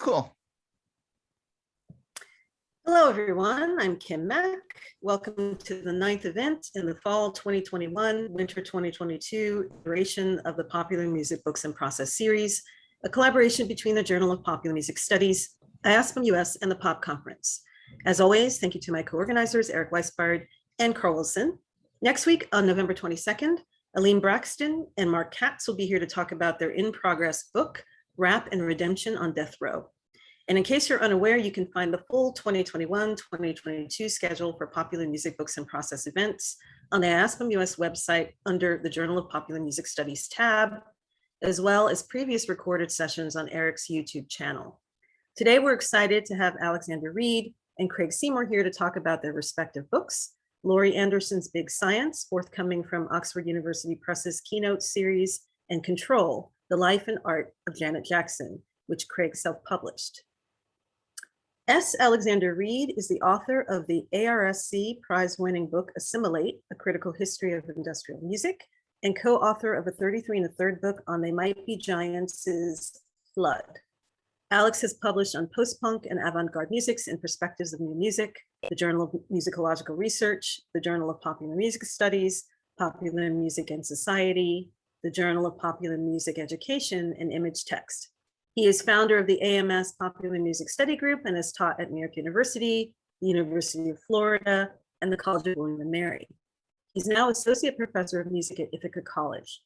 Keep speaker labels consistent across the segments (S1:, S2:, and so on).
S1: Cool.
S2: Hello, everyone. I'm Kim Mack. Welcome to the 9th event in the fall 2021, winter 2022 iteration of the Popular Music Books and Process series, a collaboration between the Journal of Popular Music Studies, IASPM US, and the POP Conference. As always, thank you to my co-organizers, Eric Weisbard and Carl Wilson. Next week on November 22nd, Aline Braxton and Mark Katz will be here to talk about their in-progress book, Rap and Redemption on Death Row. And in case you're unaware, you can find the full 2021-2022 schedule for Popular Music Books and Process events on the IASPM US website under the Journal of Popular Music Studies tab, as well as previous recorded sessions on Eric's YouTube channel. Today, we're excited to have Alexander Reed and Craig Seymour here to talk about their respective books, Laurie Anderson's Big Science, forthcoming from Oxford University Press's Keynote series, and Control, The Life and Art of Janet Jackson, which Craig self-published. S. Alexander Reed is the author of the ARSC prize-winning book, Assimilate, A Critical History of Industrial Music, and co-author of a 33 and a third book on They Might Be Giants' Flood. Alex has published on post-punk and avant-garde musics in Perspectives of New Music, the Journal of Musicological Research, the Journal of Popular Music Studies, Popular Music and Society, the Journal of Popular Music Education, and Image Text. He is founder of the AMS Popular Music Study Group and has taught at New York University, the University of Florida, and the College of William and Mary. He's now Associate Professor of Music at Ithaca College.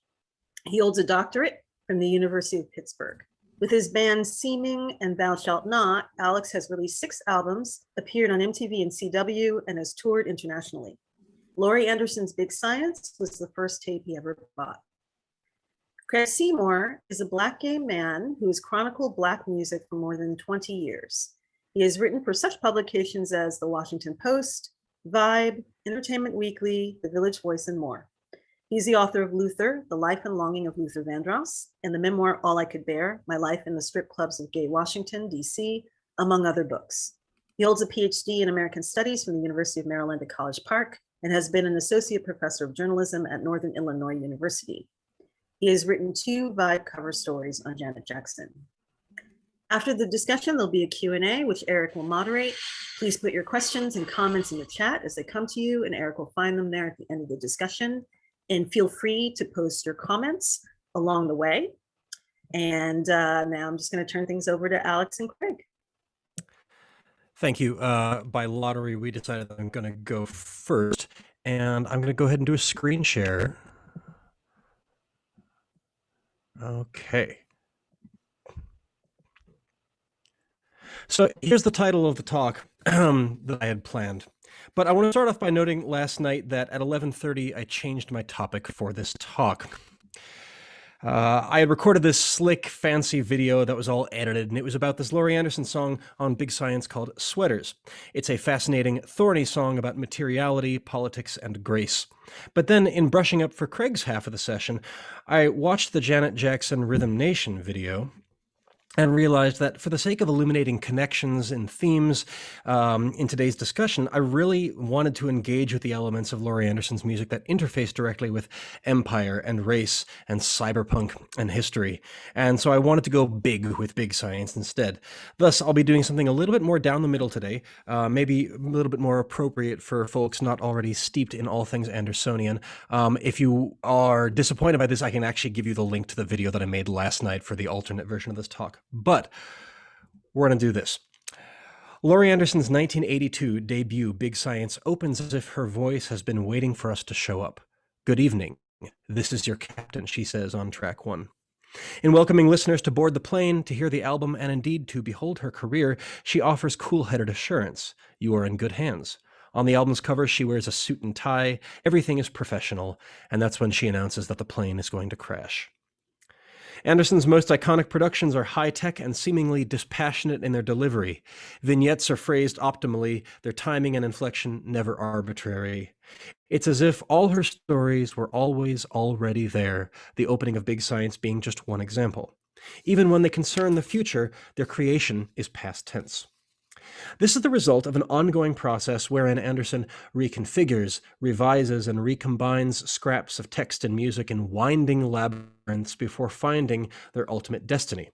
S2: He holds a doctorate from the University of Pittsburgh. With his bands Seeming and Thou Shalt Not, Alex has released 6 albums, appeared on MTV and CW, and has toured internationally. Laurie Anderson's Big Science was the first tape he ever bought. Craig Seymour is a Black gay man who has chronicled Black music for more than 20 years. He has written for such publications as The Washington Post, Vibe, Entertainment Weekly, The Village Voice, and more. He's the author of Luther, The Life and Longing of Luther Vandross, and the memoir All I Could Bear, My Life in the Strip Clubs of Gay Washington, D.C., among other books. He holds a PhD in American Studies from the University of Maryland at College Park and has been an associate professor of journalism at Northern Illinois University. He has written 2 Vibe cover stories on Janet Jackson. After the discussion, there'll be a Q&A, which Eric will moderate. Please put your questions and comments in the chat as they come to you, and Eric will find them there at the end of the discussion. And feel free to post your comments along the way. And now I'm just going to turn things over to Alex and Craig.
S3: Thank you. By lottery, we decided that I'm going to go first, and I'm going to go ahead and do a screen share. Okay. So here's the title of the talk that I had planned. But I want to start off by noting last night that at 11:30, I changed my topic for this talk. I had recorded this slick, fancy video that was all edited, and it was about this Laurie Anderson song on Big Science called Sweaters. It's a fascinating, thorny song about materiality, politics, and grace. But then, in brushing up for Craig's half of the session, I watched the Janet Jackson Rhythm Nation video and realized that for the sake of illuminating connections and themes in today's discussion, I really wanted to engage with the elements of Laurie Anderson's music that interface directly with empire and race and cyberpunk and history. And so I wanted to go big with Big Science instead. Thus, I'll be doing something a little bit more down the middle today, maybe a little bit more appropriate for folks not already steeped in all things Andersonian. If you are disappointed by this, I can actually give you the link to the video that I made last night for the alternate version of this talk. But we're going to do this. Laurie Anderson's 1982 debut, Big Science, opens as if her voice has been waiting for us to show up. Good evening. This is your captain, she says on track 1. In welcoming listeners to board the plane, to hear the album, and indeed to behold her career, she offers cool-headed assurance. You are in good hands. On the album's cover, she wears a suit and tie. Everything is professional. And that's when she announces that the plane is going to crash. Anderson's most iconic productions are high-tech and seemingly dispassionate in their delivery. Vignettes are phrased optimally, their timing and inflection never arbitrary. It's as if all her stories were always already there, the opening of Big Science being just one example. Even when they concern the future, their creation is past tense. This is the result of an ongoing process wherein Anderson reconfigures, revises, and recombines scraps of text and music in winding labyrinths before finding their ultimate destiny.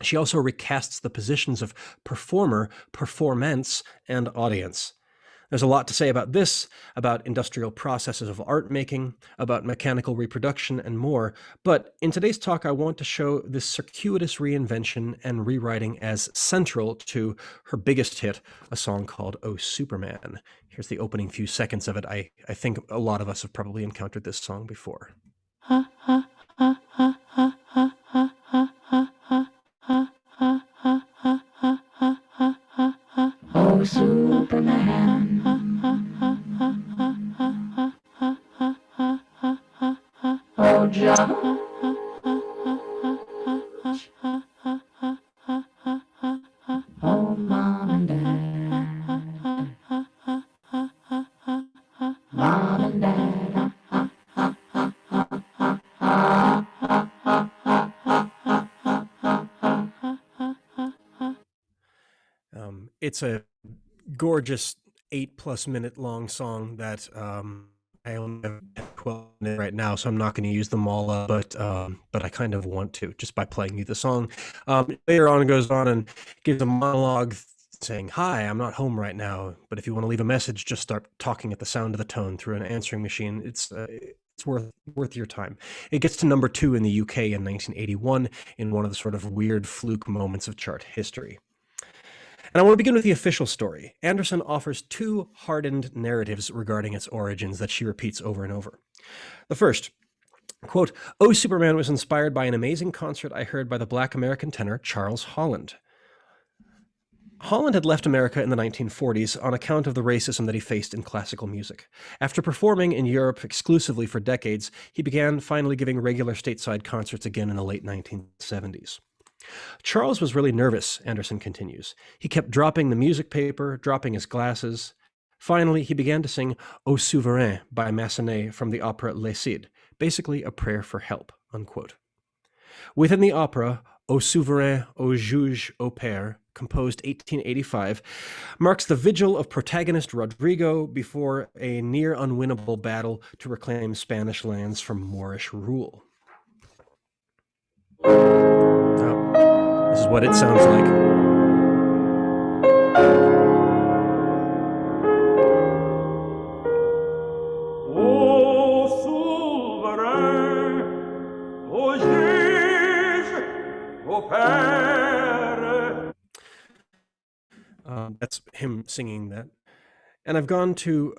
S3: She also recasts the positions of performer, performance, and audience. There's a lot to say about this, about industrial processes of art making, about mechanical reproduction, and more. But in today's talk, I want to show this circuitous reinvention and rewriting as central to her biggest hit, a song called "Oh Superman." Here's the opening few seconds of it. I think a lot of us have probably encountered this song before.
S1: Oh, Superman. Oh, John. Oh, Mom and Dad. Mom and Dad.
S3: It's a gorgeous 8+ minute long song that I only have 12 minutes right now, so I'm not going to use them all up, but I kind of want to just by playing you the song. Later on, it goes on and gives a monologue saying, "Hi, I'm not home right now, but if you want to leave a message, just start talking at the sound of the tone through an answering machine." It's worth your time. It gets to number 2 in the UK in 1981 in one of the sort of weird fluke moments of chart history. And I want to begin with the official story. Anderson offers 2 hardened narratives regarding its origins that she repeats over and over. The first, quote, "Oh Superman" was inspired by an amazing concert I heard by the Black American tenor Charles Holland. Holland had left America in the 1940s on account of the racism that he faced in classical music. After performing in Europe exclusively for decades, he began finally giving regular stateside concerts again in the late 1970s. Charles was really nervous, Anderson continues. He kept dropping the music paper, dropping his glasses. Finally, he began to sing "Au Souverain" by Massenet from the opera Les Cid, basically a prayer for help, unquote. Within the opera, "Au Souverain, au Juge, au Père," composed 1885, marks the vigil of protagonist Rodrigo before a near unwinnable battle to reclaim Spanish lands from Moorish rule. This is what it sounds like.
S4: Ô souverain, ô juge, ô père.
S3: That's him singing that. And I've gone to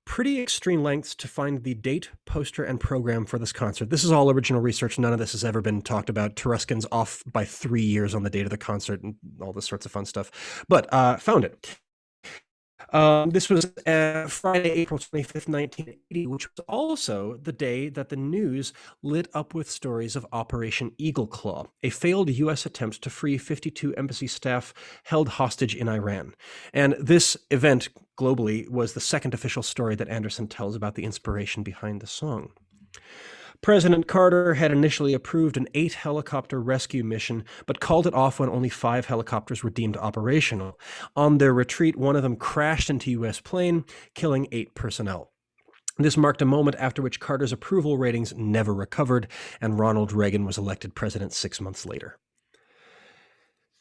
S3: pretty extreme lengths to find the date, poster, and program for this concert. This is all original research. None of this has ever been talked about. Taruskin's off by 3 years on the date of the concert and all this sorts of fun stuff. But found it. This was Friday, April 25th, 1980, which was also the day that the news lit up with stories of Operation Eagle Claw, a failed U.S. attempt to free 52 embassy staff held hostage in Iran. And this event globally was the second official story that Anderson tells about the inspiration behind the song. President Carter had initially approved an 8-helicopter rescue mission, but called it off when only 5 helicopters were deemed operational. On their retreat, one of them crashed into a U.S. plane, killing 8 personnel. This marked a moment after which Carter's approval ratings never recovered, and Ronald Reagan was elected president 6 months later.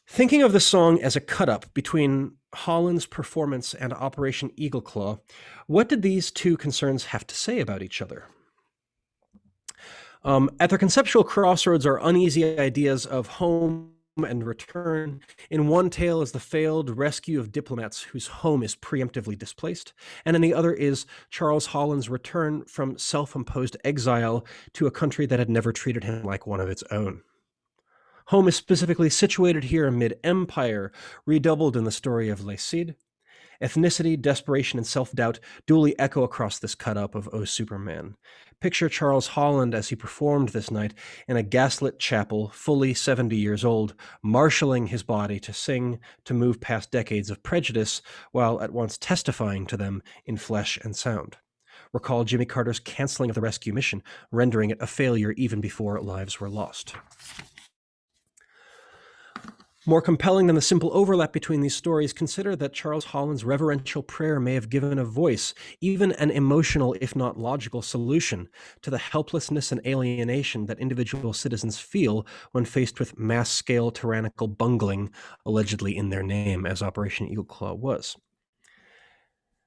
S3: Thinking of the song as a cut-up between Holland's performance and Operation Eagle Claw, what did these 2 concerns have to say about each other? At their conceptual crossroads are uneasy ideas of home and return. In one tale is the failed rescue of diplomats whose home is preemptively displaced, and in the other is Charles Holland's return from self-imposed exile to a country that had never treated him like one of its own. Home is specifically situated here amid empire, redoubled in the story of Les Cid. Ethnicity, desperation, and self-doubt duly echo across this cut-up of "Oh Superman." Picture Charles Holland as he performed this night in a gaslit chapel, fully 70 years old, marshalling his body to sing, to move past decades of prejudice, while at once testifying to them in flesh and sound. Recall Jimmy Carter's canceling of the rescue mission, rendering it a failure even before lives were lost. More compelling than the simple overlap between these stories, consider that Charles Holland's reverential prayer may have given a voice, even an emotional, if not logical, solution to the helplessness and alienation that individual citizens feel when faced with mass-scale tyrannical bungling, allegedly in their name, as Operation Eagle Claw was.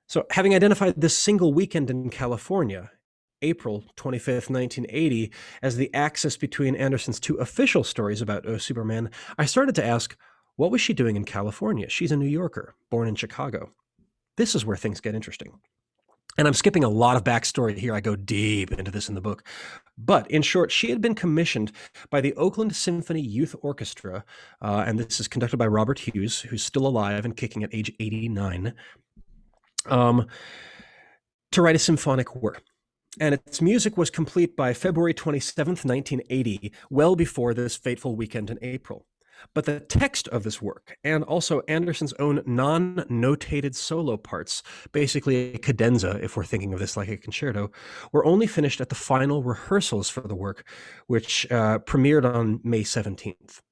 S3: So, having identified this single weekend in California, April 25th, 1980, as the axis between Anderson's two official stories about Oh Superman, I started to ask, what was she doing in California? She's a New Yorker, born in Chicago. This is where things get interesting. And I'm skipping a lot of backstory here. I go deep into this in the book. But in short, she had been commissioned by the Oakland Symphony Youth Orchestra, and this is conducted by Robert Hughes, who's still alive and kicking at age 89, to write a symphonic work. And its music was complete by February 27th, 1980, well before this fateful weekend in April. But the text of this work, and also Anderson's own non-notated solo parts, basically a cadenza, if we're thinking of this like a concerto, were only finished at the final rehearsals for the work, which premiered on May 17th.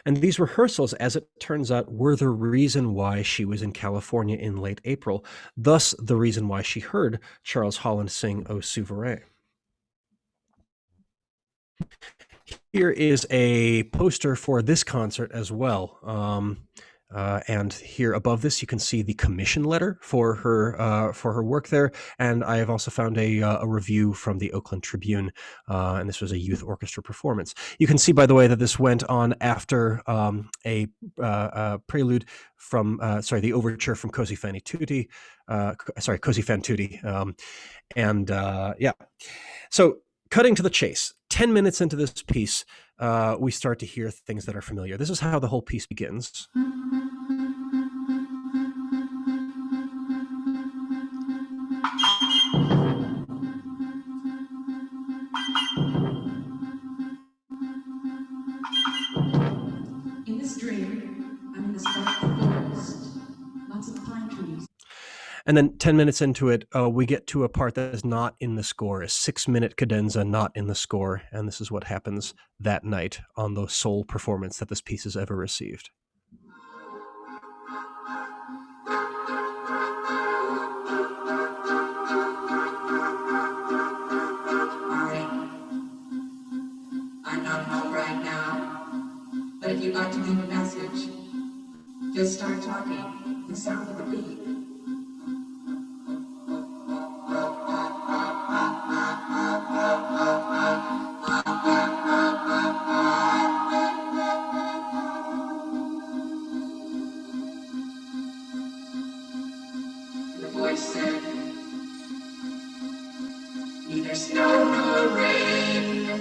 S3: And these rehearsals, as it turns out, were the reason why she was in California in late April, thus the reason why she heard Charles Holland sing O Souverain. Here is a poster for this concert as well. And here above this, you can see the commission letter for her work there. And I have also found a review from the Oakland Tribune, and this was a youth orchestra performance. You can see, by the way, that this went on after a prelude from, the overture from Così fan tutti, Così fan tutti, yeah. So cutting to the chase, 10 minutes into this piece, we start to hear things that are familiar. This is how the whole piece begins.
S1: In this dream, I'm in this dark forest. Lots of pine trees.
S3: And then 10 minutes into it, we get to a part that is not in the score, a 6-minute cadenza not in the score. And this is what happens that night on the sole performance that this piece has ever received.
S1: I'm not home right now, but if you'd like to leave a message, just start talking. The sound of the beat. The voice said, neither snow nor rain,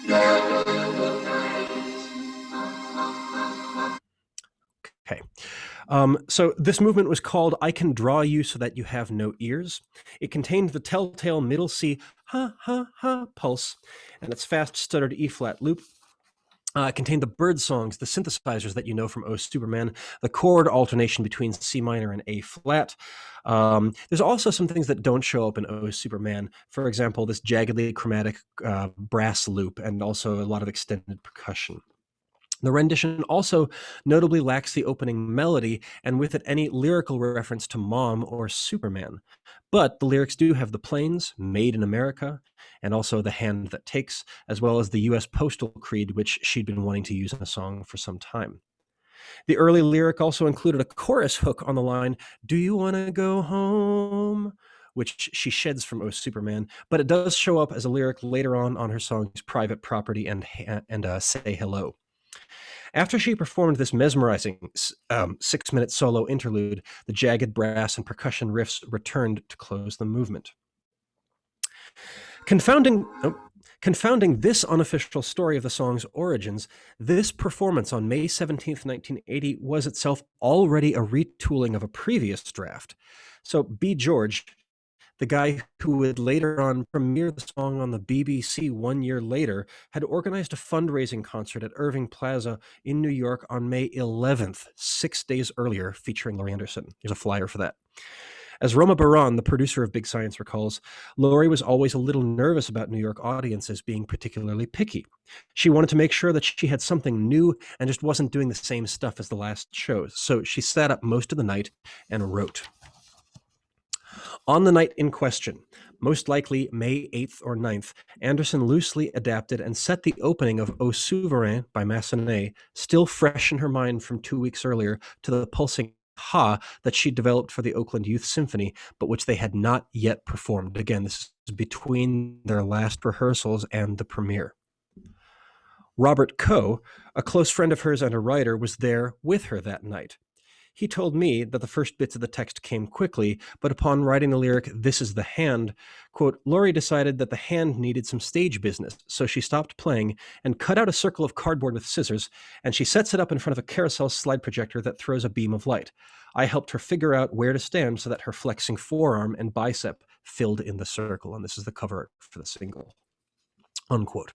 S1: nor gloom of night.
S3: Okay. So this movement was called I Can Draw You So That You Have No Ears. It contained the telltale middle C ha ha ha pulse and its fast stuttered E-flat loop. It contained the bird songs, the synthesizers that you know from O Superman, the chord alternation between C minor and A flat. There's also some things that don't show up in O Superman. For example, this jaggedly chromatic brass loop and also a lot of extended percussion. The rendition also notably lacks the opening melody, and with it any lyrical reference to Mom or Superman. But the lyrics do have the planes, Made in America, and also The Hand That Takes, as well as the U.S. Postal Creed, which she'd been wanting to use in a song for some time. The early lyric also included a chorus hook on the line, "Do you want to go home?" which she sheds from O Superman, but it does show up as a lyric later on her songs Private Property and Say Hello. After she performed this mesmerizing 6-minute solo interlude, the jagged brass and percussion riffs returned to close the movement. Confounding this unofficial story of the song's origins, this performance on May 17th, 1980 was itself already a retooling of a previous draft. So B. George, the guy who would later on premiere the song on the BBC 1 year later, had organized a fundraising concert at Irving Plaza in New York on May 11th, 6 days earlier, featuring Laurie Anderson. Here's a flyer for that. As Roma Baran, the producer of Big Science, recalls, Laurie was always a little nervous about New York audiences being particularly picky. She wanted to make sure that she had something new and just wasn't doing the same stuff as the last shows. So she sat up most of the night and wrote. On the night in question, most likely May 8th or 9th, Anderson loosely adapted and set the opening of Au Souverain by Massenet, still fresh in her mind from 2 weeks earlier, to the pulsing ha that she developed for the Oakland Youth Symphony, but which they had not yet performed. Again, this is between their last rehearsals and the premiere. Robert Coe, a close friend of hers and a writer, was there with her that night. He told me that the first bits of the text came quickly, but upon writing the lyric, "This is the hand," quote, Laurie decided that the hand needed some stage business, so she stopped playing and cut out a circle of cardboard with scissors, and she sets it up in front of a carousel slide projector that throws a beam of light. I helped her figure out where to stand so that her flexing forearm and bicep filled in the circle, and this is the cover art for the single, unquote.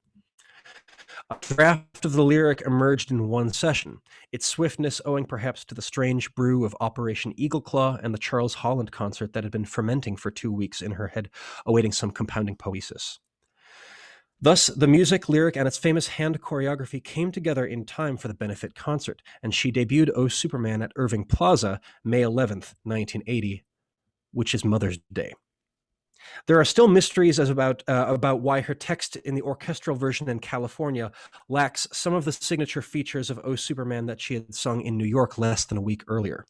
S3: A draft of the lyric emerged in one session, its swiftness owing perhaps to the strange brew of Operation Eagle Claw and the Charles Holland concert that had been fermenting for 2 weeks in her head, awaiting some compounding poesis. Thus, the music, lyric, and its famous hand choreography came together in time for the benefit concert, and she debuted Oh Superman at Irving Plaza, May 11th, 1980, which is Mother's Day. There are still mysteries as about why her text in the orchestral version in California lacks some of the signature features of Oh Superman that she had sung in New York less than a week earlier.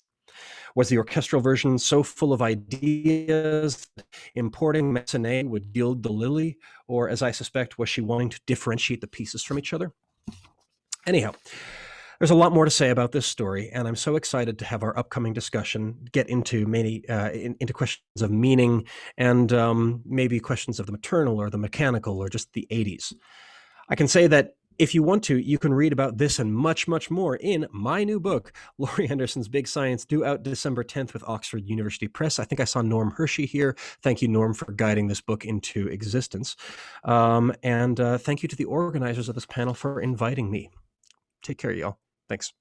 S3: Was the orchestral version so full of ideas that importing Massenet would gild the lily, or, as I suspect, was she wanting to differentiate the pieces from each other? Anyhow, there's a lot more to say about this story, and I'm so excited to have our upcoming discussion get into many into questions of meaning and maybe questions of the maternal or the mechanical or just the 80s. I can say that if you want to, you can read about this and much, much more in my new book, Laurie Anderson's Big Science, due out December 10th with Oxford University Press. I think I saw Norm Hershey here. Thank you, Norm, for guiding this book into existence. And thank you to the organizers of this panel for inviting me. Take care, y'all. Thanks.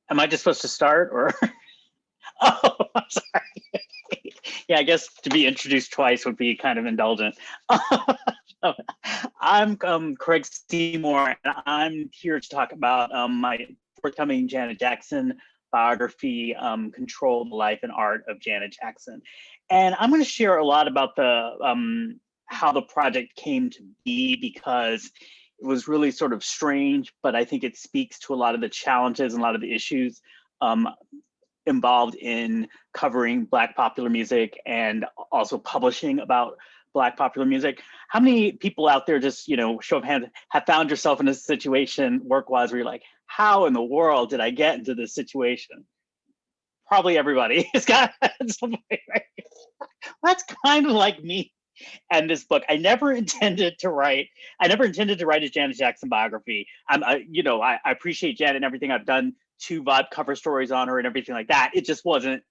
S5: Am I just supposed to start, or? Oh, I'm sorry. Yeah, I guess to be introduced twice would be kind of indulgent. I'm Craig Seymour, and I'm here to talk about my forthcoming Janet Jackson biography, Control the Life and Art of Janet Jackson. And I'm going to share a lot about the how the project came to be, because it was really sort of strange, but I think it speaks to a lot of the challenges and a lot of the issues involved in covering Black popular music and also publishing about Black popular music. How many people out there, just, you know, show of hands, have found yourself in a situation work-wise where you're like, how in the world did I get into this situation? Probably everybody. It's got somebody, right? That's kind of like me and this book. I never intended to write a Janet Jackson biography. I appreciate Janet and everything. I've done 2 vibe cover stories on her and everything like that. It just wasn't,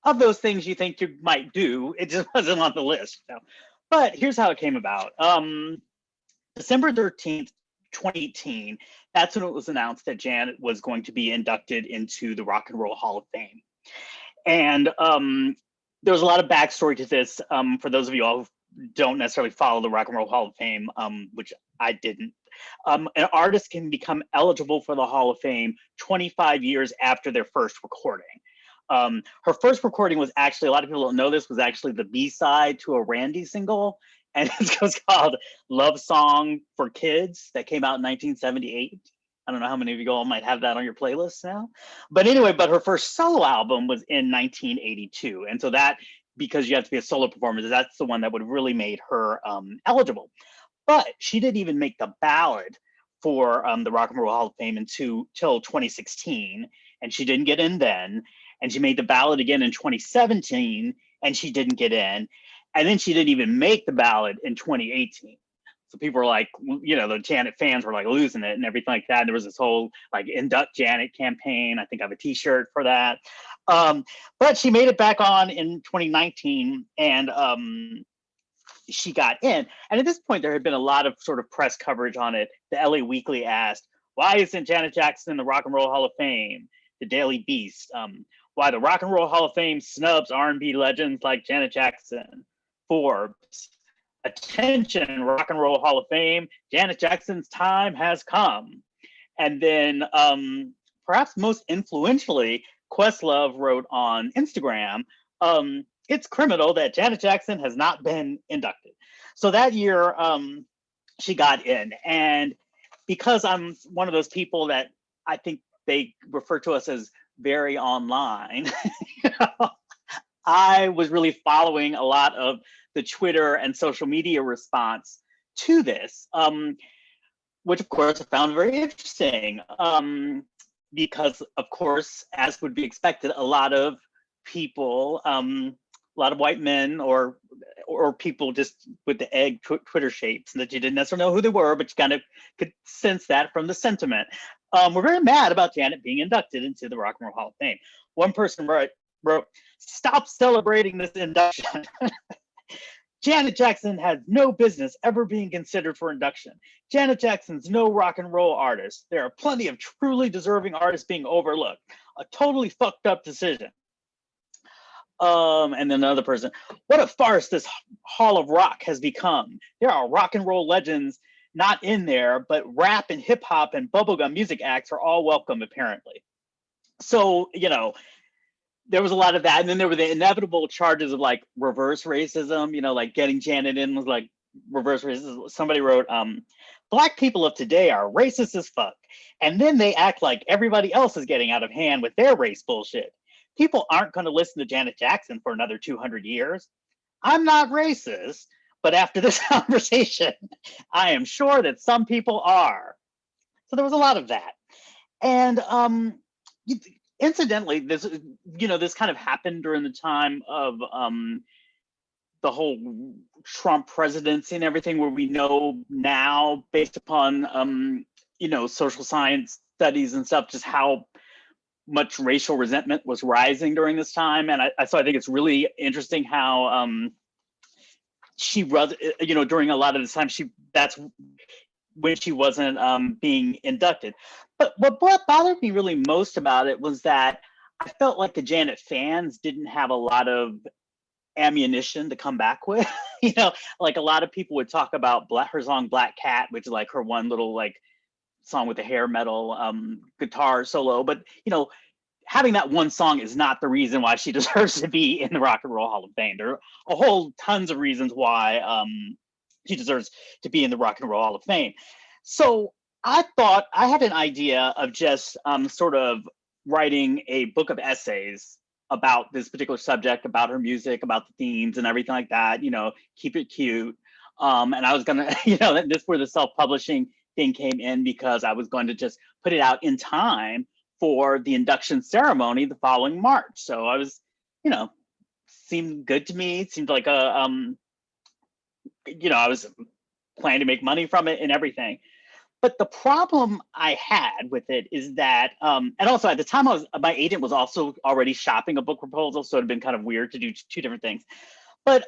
S5: of those things you think you might do, it just wasn't on the list. But here's how it came about. December 13th, 2018, that's when it was announced that Janet was going to be inducted into the Rock and Roll Hall of Fame. And there was a lot of backstory to this. For those of you all who don't necessarily follow the Rock and Roll Hall of Fame, which I didn't, an artist can become eligible for the Hall of Fame 25 years after their first recording. Her first recording was actually, a lot of people don't know this, was actually the B-side to a Randy single, and it was called Love Song for Kids, that came out in 1978. I don't know how many of you all might have that on your playlist now. But anyway, her first solo album was in 1982. And so that, because you have to be a solo performer, that's the one that would have really made her eligible. But she didn't even make the ballot for the Rock and Roll Hall of Fame until 2016. And she didn't get in then. And she made the ballot again in 2017, and she didn't get in. And then she didn't even make the ballot in 2018. So people were like, you know, the Janet fans were like losing it and everything like that. And there was this whole like induct Janet campaign. I think I have a t-shirt for that. But she made it back on in 2019 and she got in. And at this point, there had been a lot of sort of press coverage on it. The LA Weekly asked, why isn't Janet Jackson in the Rock and Roll Hall of Fame? The Daily Beast, why the Rock and Roll Hall of Fame snubs R&B legends like Janet Jackson. Forbes, attention, Rock and Roll Hall of Fame, Janet Jackson's time has come. And then perhaps most influentially, Questlove wrote on Instagram, it's criminal that Janet Jackson has not been inducted. So that year, she got in. And because I'm one of those people that I think they refer to us as very online, you know, I was really following a lot of the Twitter and social media response to this, which of course I found very interesting, because of course, as would be expected, a lot of people, a lot of white men or people just with the egg Twitter shapes that you didn't necessarily know who they were, but you kind of could sense that from the sentiment. We're very mad about Janet being inducted into the Rock and Roll Hall of Fame. One person wrote, stop celebrating this induction. Janet Jackson has no business ever being considered for induction. Janet Jackson's no rock and roll artist. There are plenty of truly deserving artists being overlooked. A totally fucked up decision. And then another person, what a farce this Hall of Rock has become. There are rock and roll legends not in there, but rap and hip hop and bubblegum music acts are all welcome, apparently. So, you know, there was a lot of that. And then there were the inevitable charges of like reverse racism, you know, like getting Janet in was like reverse racism. Somebody wrote, Black people of today are racist as fuck. And then they act like everybody else is getting out of hand with their race bullshit. People aren't going to listen to Janet Jackson for another 200 years. I'm not racist, but after this conversation, I am sure that some people are. So there was a lot of that. And incidentally, this, you know, this kind of happened during the time of the whole Trump presidency and everything, where we know now, based upon you know, social science studies and stuff, just how much racial resentment was rising during this time. And so I think it's really interesting how she was, you know, during a lot of this time, that's when she wasn't being inducted. But what bothered me really most about it was that I felt like the Janet fans didn't have a lot of ammunition to come back with. You know, like a lot of people would talk about her song Black Cat, which is like her one little like song with the hair metal guitar solo. But, you know, having that one song is not the reason why she deserves to be in the Rock and Roll Hall of Fame. There are a whole tons of reasons why she deserves to be in the Rock and Roll Hall of Fame. So I thought I had an idea of just sort of writing a book of essays about this particular subject, about her music, about the themes and everything like that, you know, keep it cute. And I was gonna, you know, this where the self-publishing thing came in, because I was going to just put it out in time for the induction ceremony the following March. So I was, you know, seemed good to me. It seemed like a, you know, I was planning to make money from it and everything. But the problem I had with it is that, and also at the time my agent was also already shopping a book proposal, so it'd been kind of weird to do two different things. But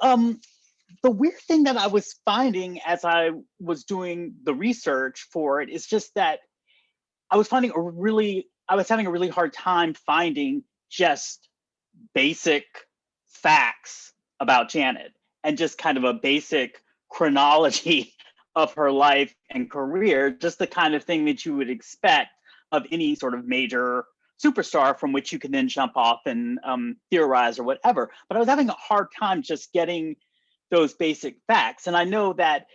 S5: the weird thing that I was finding as I was doing the research for it is just that I was having a really hard time finding just basic facts about Janet and just kind of a basic chronology of her life and career, just the kind of thing that you would expect of any sort of major superstar from which you can then jump off and theorize or whatever. But I was having a hard time just getting those basic facts. And I know that,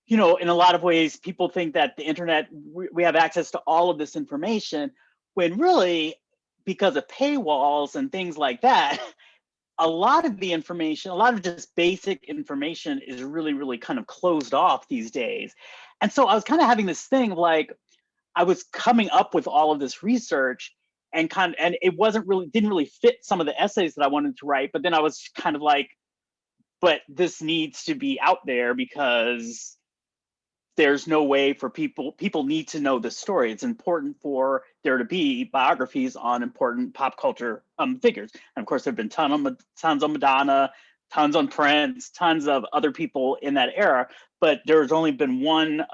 S5: you know, in a lot of ways, people think that the internet, we have access to all of this information, when really, because of paywalls and things like that, a lot of the information, a lot of just basic information is really, really kind of closed off these days. And so I was kind of having this thing of like, I was coming up with all of this research and it didn't really fit some of the essays that I wanted to write. But then I was kind of like, but this needs to be out there because there's no way for people need to know this story. It's important for there to be biographies on important pop culture figures. And of course, there have been tons on Madonna, tons on Prince, tons of other people in that era, but there's only been one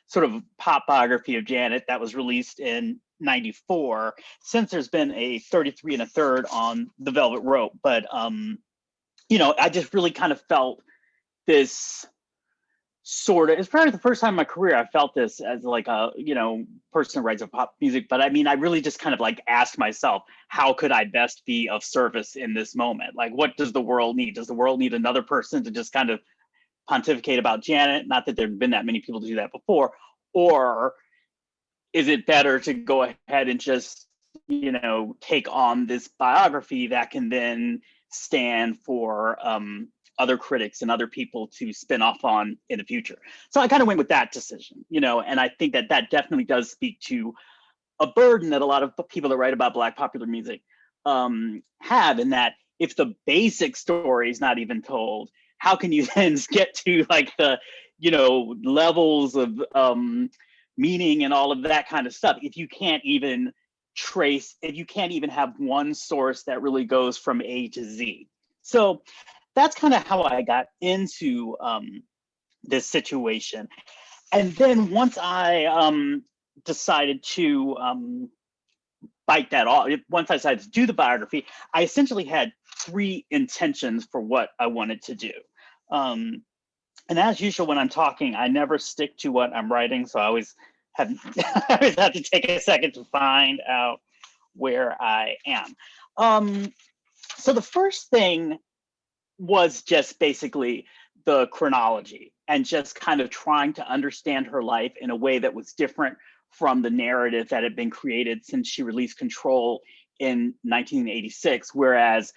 S5: sort of pop biography of Janet that was released in '94, since there's been a 33 1/3 on The Velvet Rope. But I just really kind of felt this sort of, it's probably the first time in my career I felt this as like a person who writes pop music. But I mean, I really just kind of like asked myself, how could I best be of service in this moment? Like, what does the world need? Does the world need another person to just kind of pontificate about Janet? Not that there've been that many people to do that before. Or is it better to go ahead and just take on this biography that can then stand for other critics and other people to spin off on in the future? So I kind of went with that decision, and I think that definitely does speak to a burden that a lot of people that write about Black popular music have, in that if the basic story is not even told, how can you then get to like the levels of meaning and all of that kind of stuff if you can't even have one source that really goes from A to Z? So that's kind of how I got into this situation. And then once I decided to bite that off, once I decided to do the biography, I essentially had 3 intentions for what I wanted to do. And as usual, when I'm talking, I never stick to what I'm writing. So I always have to take a second to find out where I am. So the first thing was just basically the chronology, and just kind of trying to understand her life in a way that was different from the narrative that had been created since she released Control in 1986, whereas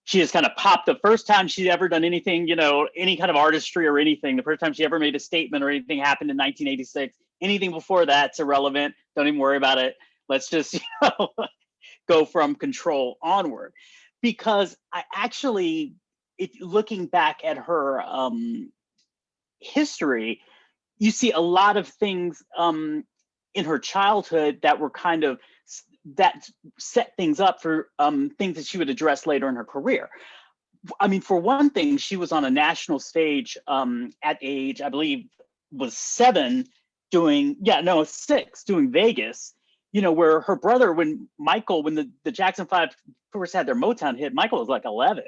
S5: she just kind of popped the first time she'd ever done anything, any kind of artistry or anything. The first time she ever made a statement or anything happened in 1986. Anything before that's irrelevant. Don't even worry about it. Let's just go from Control onward. Because I actually, looking back at her history, you see a lot of things in her childhood that were that set things up for things that she would address later in her career. I mean, for one thing, she was on a national stage at age, I believe, was 6, doing Vegas, where her brother, when the Jackson 5 first had their Motown hit, Michael was like 11,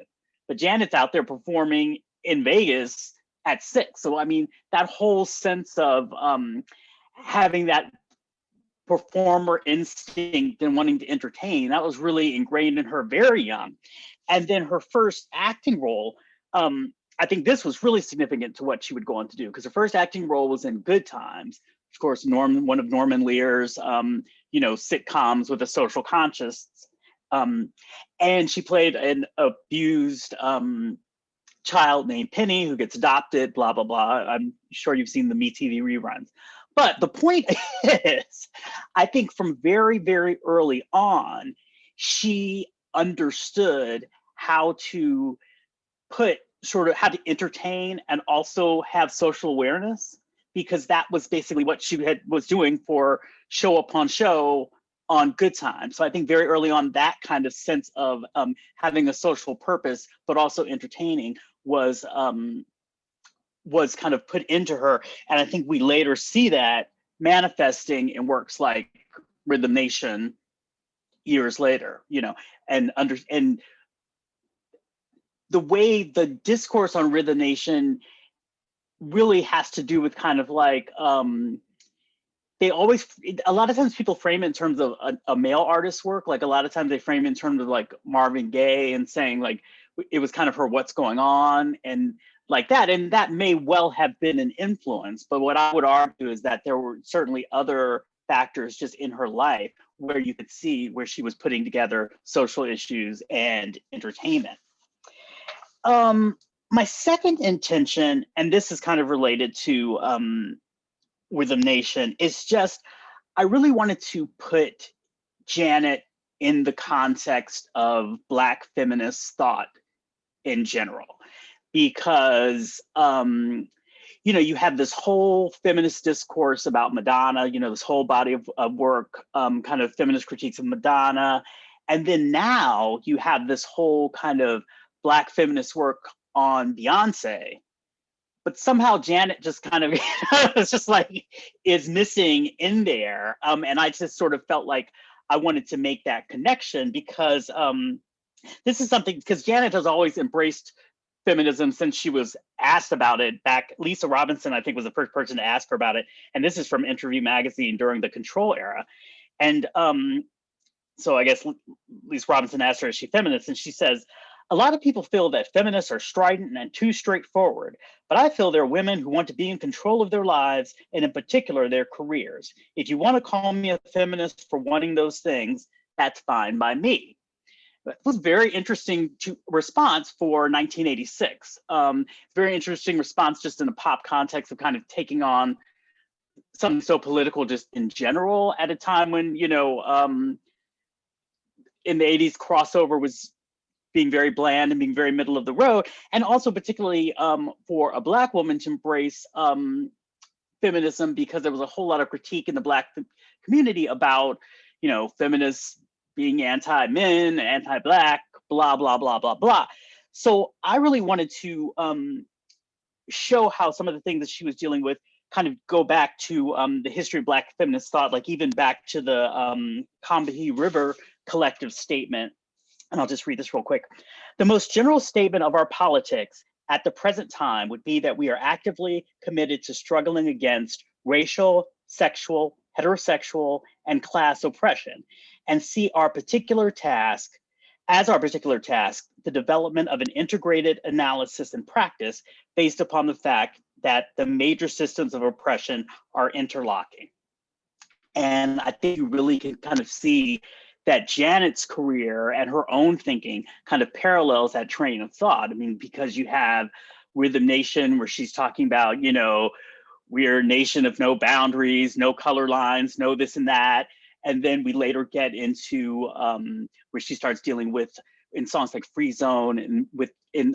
S5: but Janet's out there performing in Vegas at 6. So, I mean, that whole sense of having that performer instinct and wanting to entertain, that was really ingrained in her very young. And then her first acting role, I think this was really significant to what she would go on to do, because her first acting role was in Good Times, of course, one of Norman Lear's sitcoms with a social conscience, and she played an abused child named Penny who gets adopted, blah blah blah. I'm sure you've seen the MeTV reruns. But the point is, I think from very, very early on, she understood how to how to entertain and also have social awareness, because that was basically what she was doing for show upon show on Good Times. So I think very early on, that kind of sense of having a social purpose, but also entertaining, was kind of put into her. And I think we later see that manifesting in works like Rhythm Nation years later, and the way the discourse on Rhythm Nation really has to do with kind of like, a lot of times people frame it in terms of a male artist's work. Like a lot of times they frame it in terms of like Marvin Gaye and saying like, it was kind of her What's Going On and like that. And that may well have been an influence, but what I would argue is that there were certainly other factors just in her life where you could see where she was putting together social issues and entertainment. My second intention, and this is kind of related to Rhythm Nation, is just, I really wanted to put Janet in the context of Black feminist thought in general, because you have this whole feminist discourse about Madonna, this whole body of work, kind of feminist critiques of Madonna. And then now you have this whole kind of Black feminist work on Beyonce. But somehow Janet just kind of, it's just like, is missing in there. And I just sort of felt like I wanted to make that connection because this is something, because Janet has always embraced feminism since she was asked about it back. Lisa Robinson, I think, was the first person to ask her about it. And this is from Interview Magazine during the Control era. And so I guess Lisa Robinson asked her, is she feminist? And she says, a lot of people feel that feminists are strident and too straightforward, but I feel there are women who want to be in control of their lives and in particular their careers. If you want to call me a feminist for wanting those things, that's fine by me. That was very interesting response for 1986. Very interesting response just in a pop context of kind of taking on something so political just in general at a time when, in the 80s, crossover was being very bland and being very middle of the road. And also particularly for a Black woman to embrace feminism, because there was a whole lot of critique in the Black community about, feminists being anti-men, anti-Black, blah, blah, blah, blah, blah. So I really wanted to show how some of the things that she was dealing with kind of go back to the history of Black feminist thought, like even back to the Combahee River collective statement. And I'll just read this real quick. The most general statement of our politics at the present time would be that we are actively committed to struggling against racial, sexual, heterosexual, and class oppression, and see our particular task, the development of an integrated analysis and practice based upon the fact that the major systems of oppression are interlocking. And I think you really can kind of see that Janet's career and her own thinking kind of parallels that train of thought. I mean, because you have Rhythm Nation, where she's talking about, we're a nation of no boundaries, no color lines, no this and that. And then we later get into where she starts dealing with, in songs like Free Zone and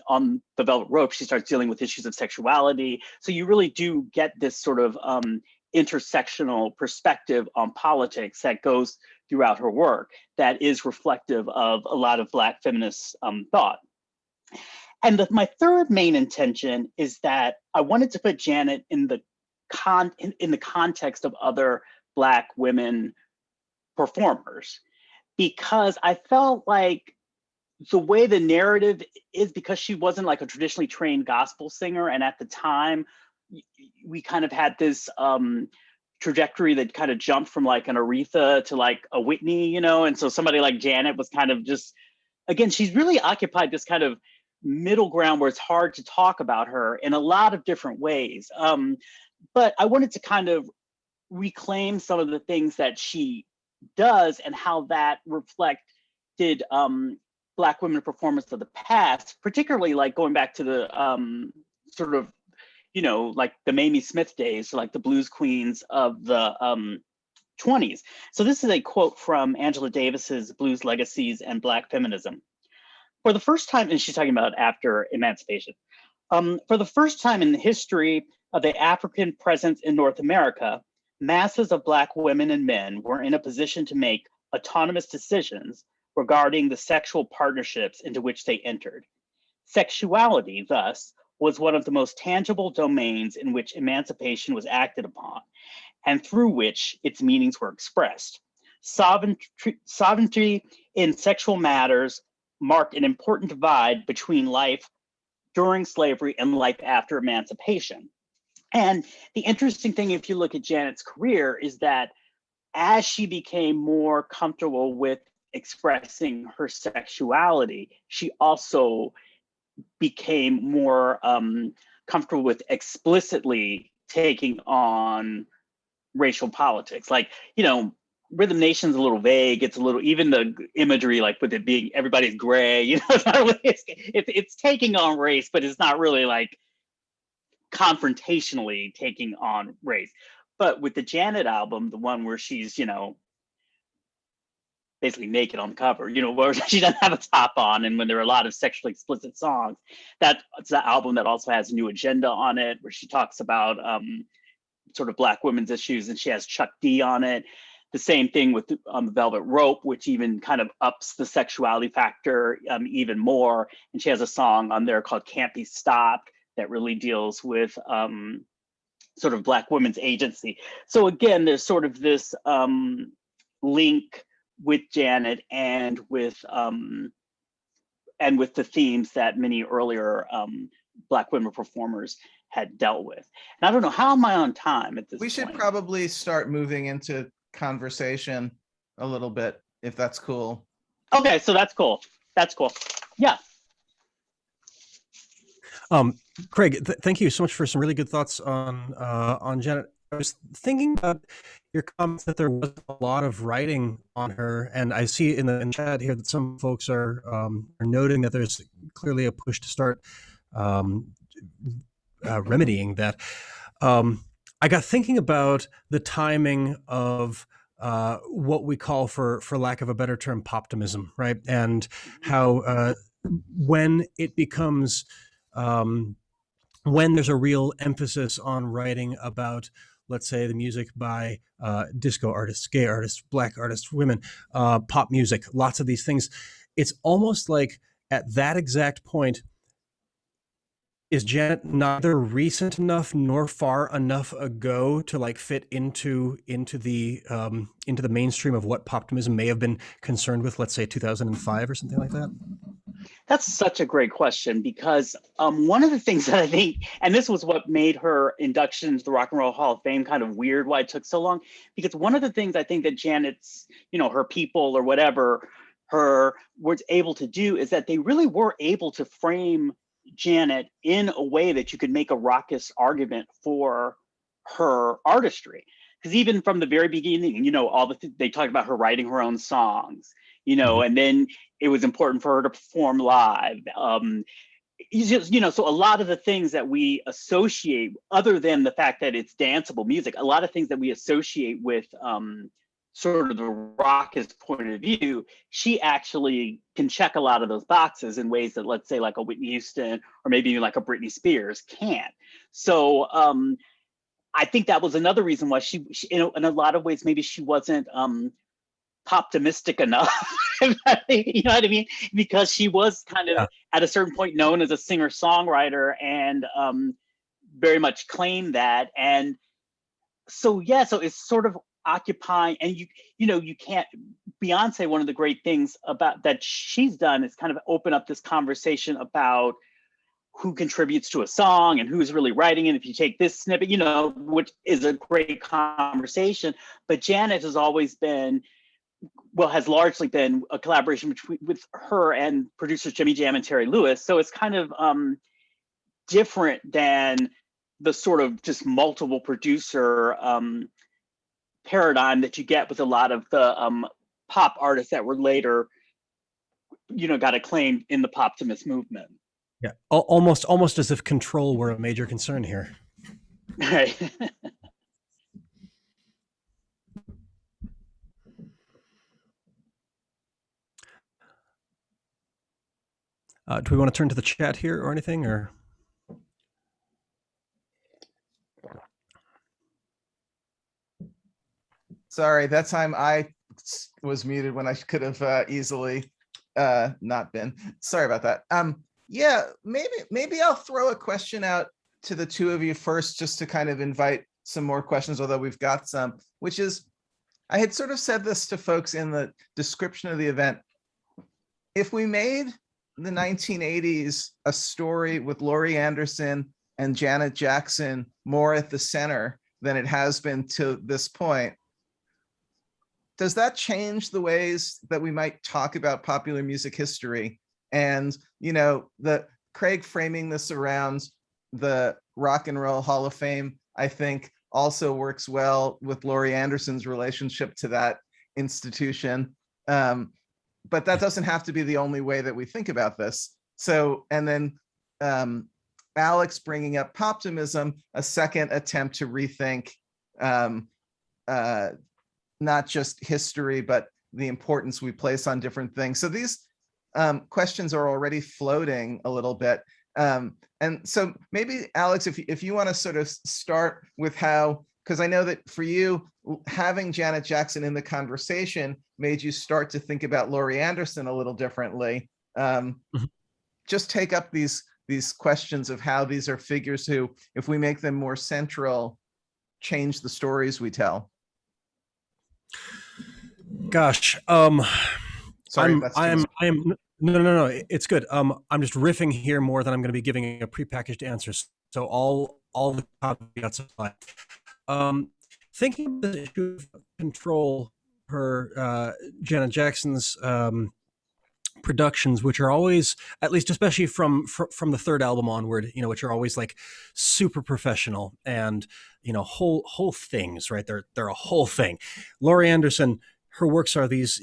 S5: on the Velvet Rope, she starts dealing with issues of sexuality. So you really do get this sort of intersectional perspective on politics that goes throughout her work that is reflective of a lot of Black feminist thought. And my third main intention is that I wanted to put Janet in the context of other Black women performers, because I felt like the way the narrative is, because she wasn't like a traditionally trained gospel singer, and at the time we kind of had this trajectory that kind of jumped from like an Aretha to like a Whitney, and so somebody like Janet was kind of just, again, she's really occupied this kind of middle ground where it's hard to talk about her in a lot of different ways. But I wanted to kind of reclaim some of the things that she does and how that reflected Black women performers of the past, particularly like going back to the sort of, like the Mamie Smith days, so like the blues queens of the 20s. So this is a quote from Angela Davis's Blues Legacies and Black Feminism. For the first time, and she's talking about after emancipation, for the first time in the history of the African presence in North America, masses of Black women and men were in a position to make autonomous decisions regarding the sexual partnerships into which they entered. Sexuality, thus, was one of the most tangible domains in which emancipation was acted upon, and through which its meanings were expressed. Sovereignty in sexual matters marked an important divide between life during slavery and life after emancipation. And the interesting thing, if you look at Janet's career, is that as she became more comfortable with expressing her sexuality, she also became more comfortable with explicitly taking on racial politics. Like, Rhythm Nation's a little vague. It's a little, even the imagery, like with it being everybody's gray, it's not really, it's taking on race, but it's not really like confrontationally taking on race. But with the Janet album, the one where she's, basically naked on the cover, where she doesn't have a top on, and when there are a lot of sexually explicit songs. That's the album that also has New Agenda on it, where she talks about sort of Black women's issues, and she has Chuck D on it. The same thing with Velvet Rope, which even kind of ups the sexuality factor even more. And she has a song on there called Can't Be Stopped that really deals with sort of Black women's agency. So again, there's sort of this link with Janet and with the themes that many earlier Black women performers had dealt with. And I don't know, how am I on time at this point?
S6: We should probably start moving into conversation a little bit, if that's cool.
S5: Okay, so that's cool. That's cool. Yeah.
S3: Craig, thank you so much for some really good thoughts on Janet. I was thinking about your comments that there was a lot of writing on her, and I see in the chat here that some folks are noting that there's clearly a push to start remedying that. I got thinking about the timing of what we call, for lack of a better term, poptimism, right? And how when it becomes, when there's a real emphasis on writing about, let's say, the music by disco artists, gay artists, Black artists, women, pop music, lots of these things, it's almost like at that exact point, is Janet neither recent enough nor far enough ago to like fit into the mainstream of what poptimism may have been concerned with, let's say 2005 or something like that?
S5: That's such a great question, because one of the things that I think, and this was what made her induction into the Rock and Roll Hall of Fame kind of weird, why it took so long, because one of the things I think that Janet's, her people or whatever, her was able to do is that they really were able to frame Janet in a way that you could make a raucous argument for her artistry. Because even from the very beginning, they talked about her writing her own songs, and then it was important for her to perform live. So a lot of the things that we associate, other than the fact that it's danceable music, a lot of things that we associate with sort of the raucous point of view, she actually can check a lot of those boxes in ways that, let's say, like a Whitney Houston or maybe even like a Britney Spears can't. So I think that was another reason why she in a lot of ways, maybe she wasn't optimistic enough. You know what I mean? Because she was kind of at a certain point known as a singer-songwriter and very much claimed that. And so so it's sort of occupying, and you can't. Beyonce, one of the great things about that she's done is kind of open up this conversation about who contributes to a song and who's really writing it. If you take this snippet, which is a great conversation, but Janet has always been, has largely been a collaboration with her and producers Jimmy Jam and Terry Lewis. So it's kind of different than the sort of just multiple producer paradigm that you get with a lot of the pop artists that were later, got acclaimed in the poptimist movement.
S3: Yeah, almost as if control were a major concern here.
S5: Right.
S3: Do we want to turn to the chat here or anything, or?
S6: Sorry, that time I was muted when I could have easily not been. Sorry about that. Yeah, maybe I'll throw a question out to the two of you first, just to kind of invite some more questions, although we've got some, which is, I had sort of said this to folks in the description of the event. If we made the 1980s a story with Laurie Anderson and Janet Jackson more at the center than it has been to this point, does that change the ways that we might talk about popular music history? And, the Craig framing this around the Rock and Roll Hall of Fame, I think also works well with Laurie Anderson's relationship to that institution. But that doesn't have to be the only way that we think about this. So, and then Alex bringing up poptimism, a second attempt to rethink not just history, but the importance we place on different things. So these questions are already floating a little bit. And so maybe, Alex, if you want to sort of start with how, because I know that for you, having Janet Jackson in the conversation made you start to think about Laurie Anderson a little differently. Just take up these questions of how these are figures who, if we make them more central, change the stories we tell.
S3: Gosh,
S6: Sorry,
S3: no, it's good. I'm just riffing here more than I'm going to be giving a prepackaged answer. So all the caveats apply. Thinking of the issue of control for Janet Jackson's productions, which are always, at least especially from the third album onward, which are always like super professional and whole things, right? They're a whole thing. Laurie Anderson, her works are these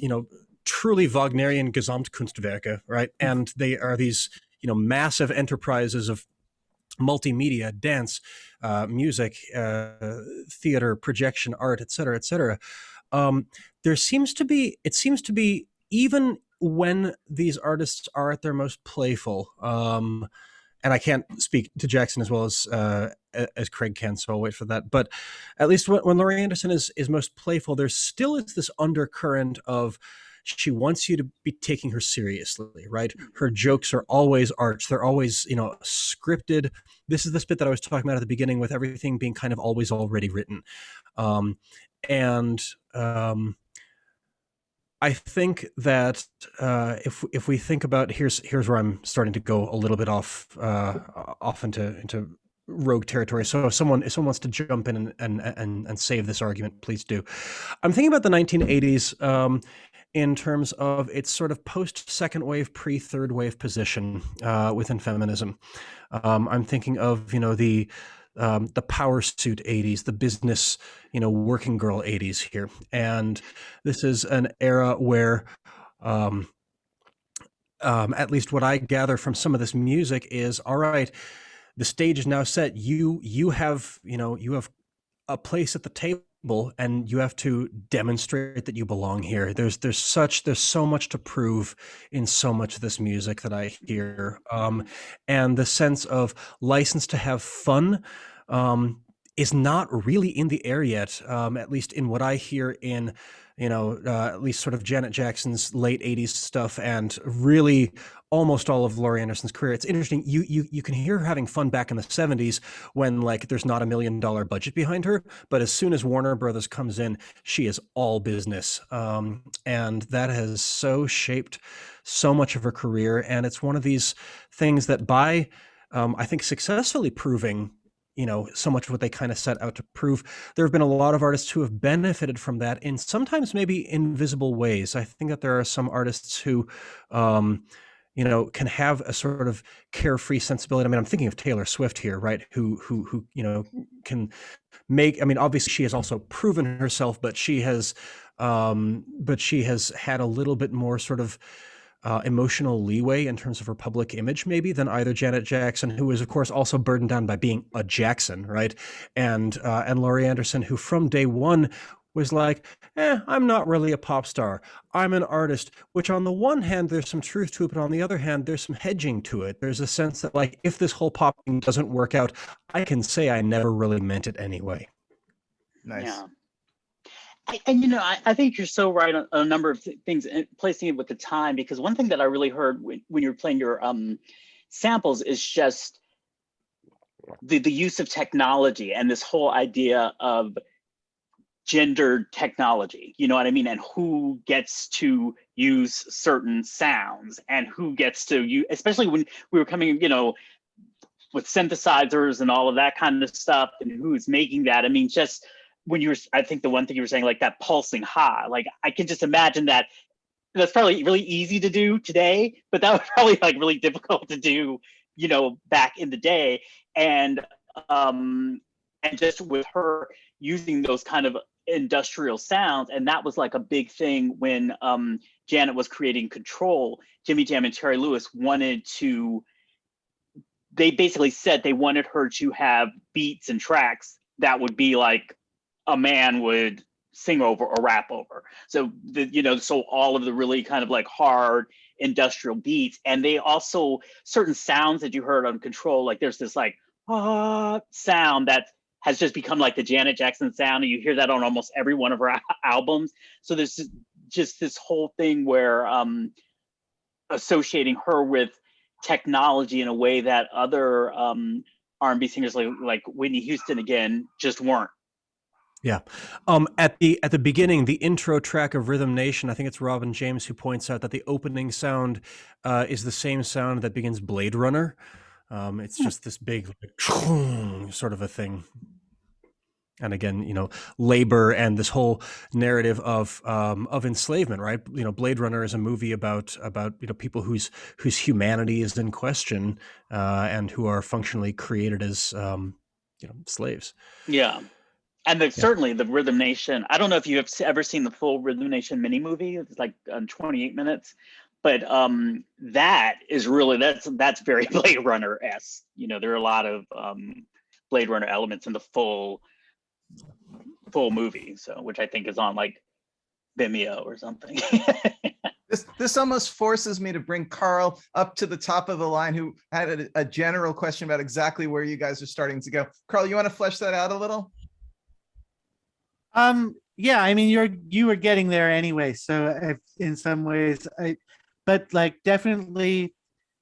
S3: truly Wagnerian Gesamtkunstwerke, right? And they are these massive enterprises of multimedia, dance, music, theater, projection, art, et cetera, et cetera. It seems to be, even when these artists are at their most playful, and I can't speak to Jackson as well as Craig can, so I'll wait for that. But at least when Laurie Anderson is most playful, there still is this undercurrent of, she wants you to be taking her seriously, right? Her jokes are always arch. They're always, scripted. This is the bit that I was talking about at the beginning, with everything being kind of always already written. I think that if we think about, here's where I'm starting to go a little bit off into rogue territory. So if someone wants to jump in and save this argument, please do. I'm thinking about the 1980s in terms of its sort of post-second wave, pre-third wave position within feminism. I'm thinking of the power suit 80s, the business, working girl 80s here. And this is an era where, at least what I gather from some of this music is, all right, the stage is now set. You have a place at the table, and you have to demonstrate that you belong here. There's so much to prove in so much of this music that I hear. And the sense of license to have fun is not really in the air yet, at least in what I hear in, at least sort of Janet Jackson's late 80s stuff, and really almost all of Laurie Anderson's career. It's interesting. You can hear her having fun back in the 70s when there's not $1 million budget behind her, but as soon as Warner Brothers comes in, she is all business. And that has so shaped so much of her career. And it's one of these things that by, I think, successfully proving so much of what they kind of set out to prove, there have been a lot of artists who have benefited from that in sometimes maybe invisible ways. I think that there are some artists who, can have a sort of carefree sensibility. I mean, I'm thinking of Taylor Swift here, right? Who can make, obviously she has also proven herself, but she has had a little bit more sort of emotional leeway in terms of her public image, maybe, than either Janet Jackson, who is of course also burdened down by being a Jackson, right? And Laurie Anderson, who from day one was like, I'm not really a pop star. I'm an artist, which on the one hand, there's some truth to it, but on the other hand, there's some hedging to it. There's a sense that if this whole pop thing doesn't work out, I can say I never really meant it anyway.
S6: Nice.
S5: Yeah. I think you're so right on a number of things, and placing it with the time, because one thing that I really heard when you were playing your samples is just the use of technology and this whole idea of gendered technology, you know what I mean? And who gets to use certain sounds and who gets to use, especially when we were coming, with synthesizers and all of that kind of stuff, and who's making that. I mean, just when I think the one thing you were saying, like that pulsing high, I can just imagine that's probably really easy to do today, but that was probably really difficult to do, back in the day. And just with her using those kind of industrial sounds, and that was a big thing when Janet was creating Control. Jimmy Jam and Terry Lewis they basically said they wanted her to have beats and tracks that would be like a man would sing over or rap over. So so all of the really kind of like hard industrial beats, and they also certain sounds that you heard on Control, like there's this like sound that has just become like the Janet Jackson sound, and you hear that on almost every one of her albums. So there's just this whole thing where associating her with technology in a way that other R&B singers like Whitney Houston again just weren't.
S3: Yeah. At the beginning, the intro track of Rhythm Nation, I think it's Robin James who points out that the opening sound is the same sound that begins Blade Runner. It's just this big like, sort of a thing. And again, labor and this whole narrative of enslavement, right? Blade Runner is a movie about people whose humanity is in question and who are functionally created as slaves.
S5: Yeah. And certainly the Rhythm Nation, I don't know if you have ever seen the full Rhythm Nation mini movie. It's like 28 minutes, but that is really, that's very Blade Runner-esque. There are a lot of Blade Runner elements in the full movie, so which I think is on like Vimeo or something.
S6: This almost forces me to bring Carl up to the top of the line, who had a general question about exactly where you guys are starting to go. Carl, you want to flesh that out a little?
S7: Yeah, I mean, you were getting there anyway, so in some ways but like definitely,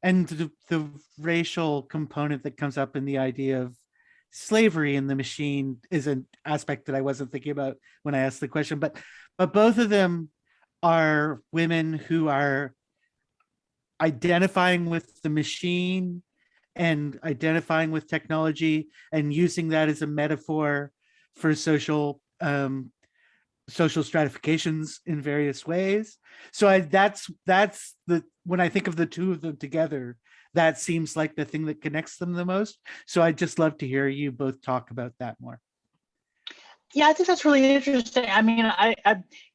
S7: and the racial component that comes up in the idea of slavery in the machine is an aspect that I wasn't thinking about when I asked the question, but both of them are women who are identifying with the machine and identifying with technology and using that as a metaphor for social stratifications in various ways. So that's the, when I think of the two of them together, that seems like the thing that connects them the most. So I'd just love to hear you both talk about that more.
S5: Yeah, I think that's really interesting. I mean, I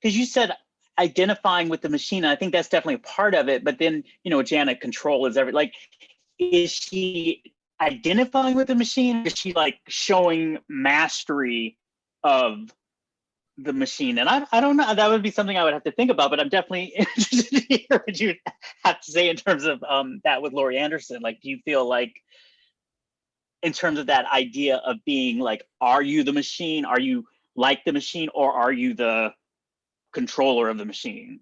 S5: because you said identifying with the machine, I think that's definitely a part of it. But then, Janet Control is is she identifying with the machine? Is she like showing mastery of the machine? And I don't know, that would be something I would have to think about, but I'm definitely interested to hear what you have to say in terms of that with Laurie Anderson. Like, do you feel like in terms of that idea of being like, are you the machine? Are you like the machine, or are you the controller of the machine?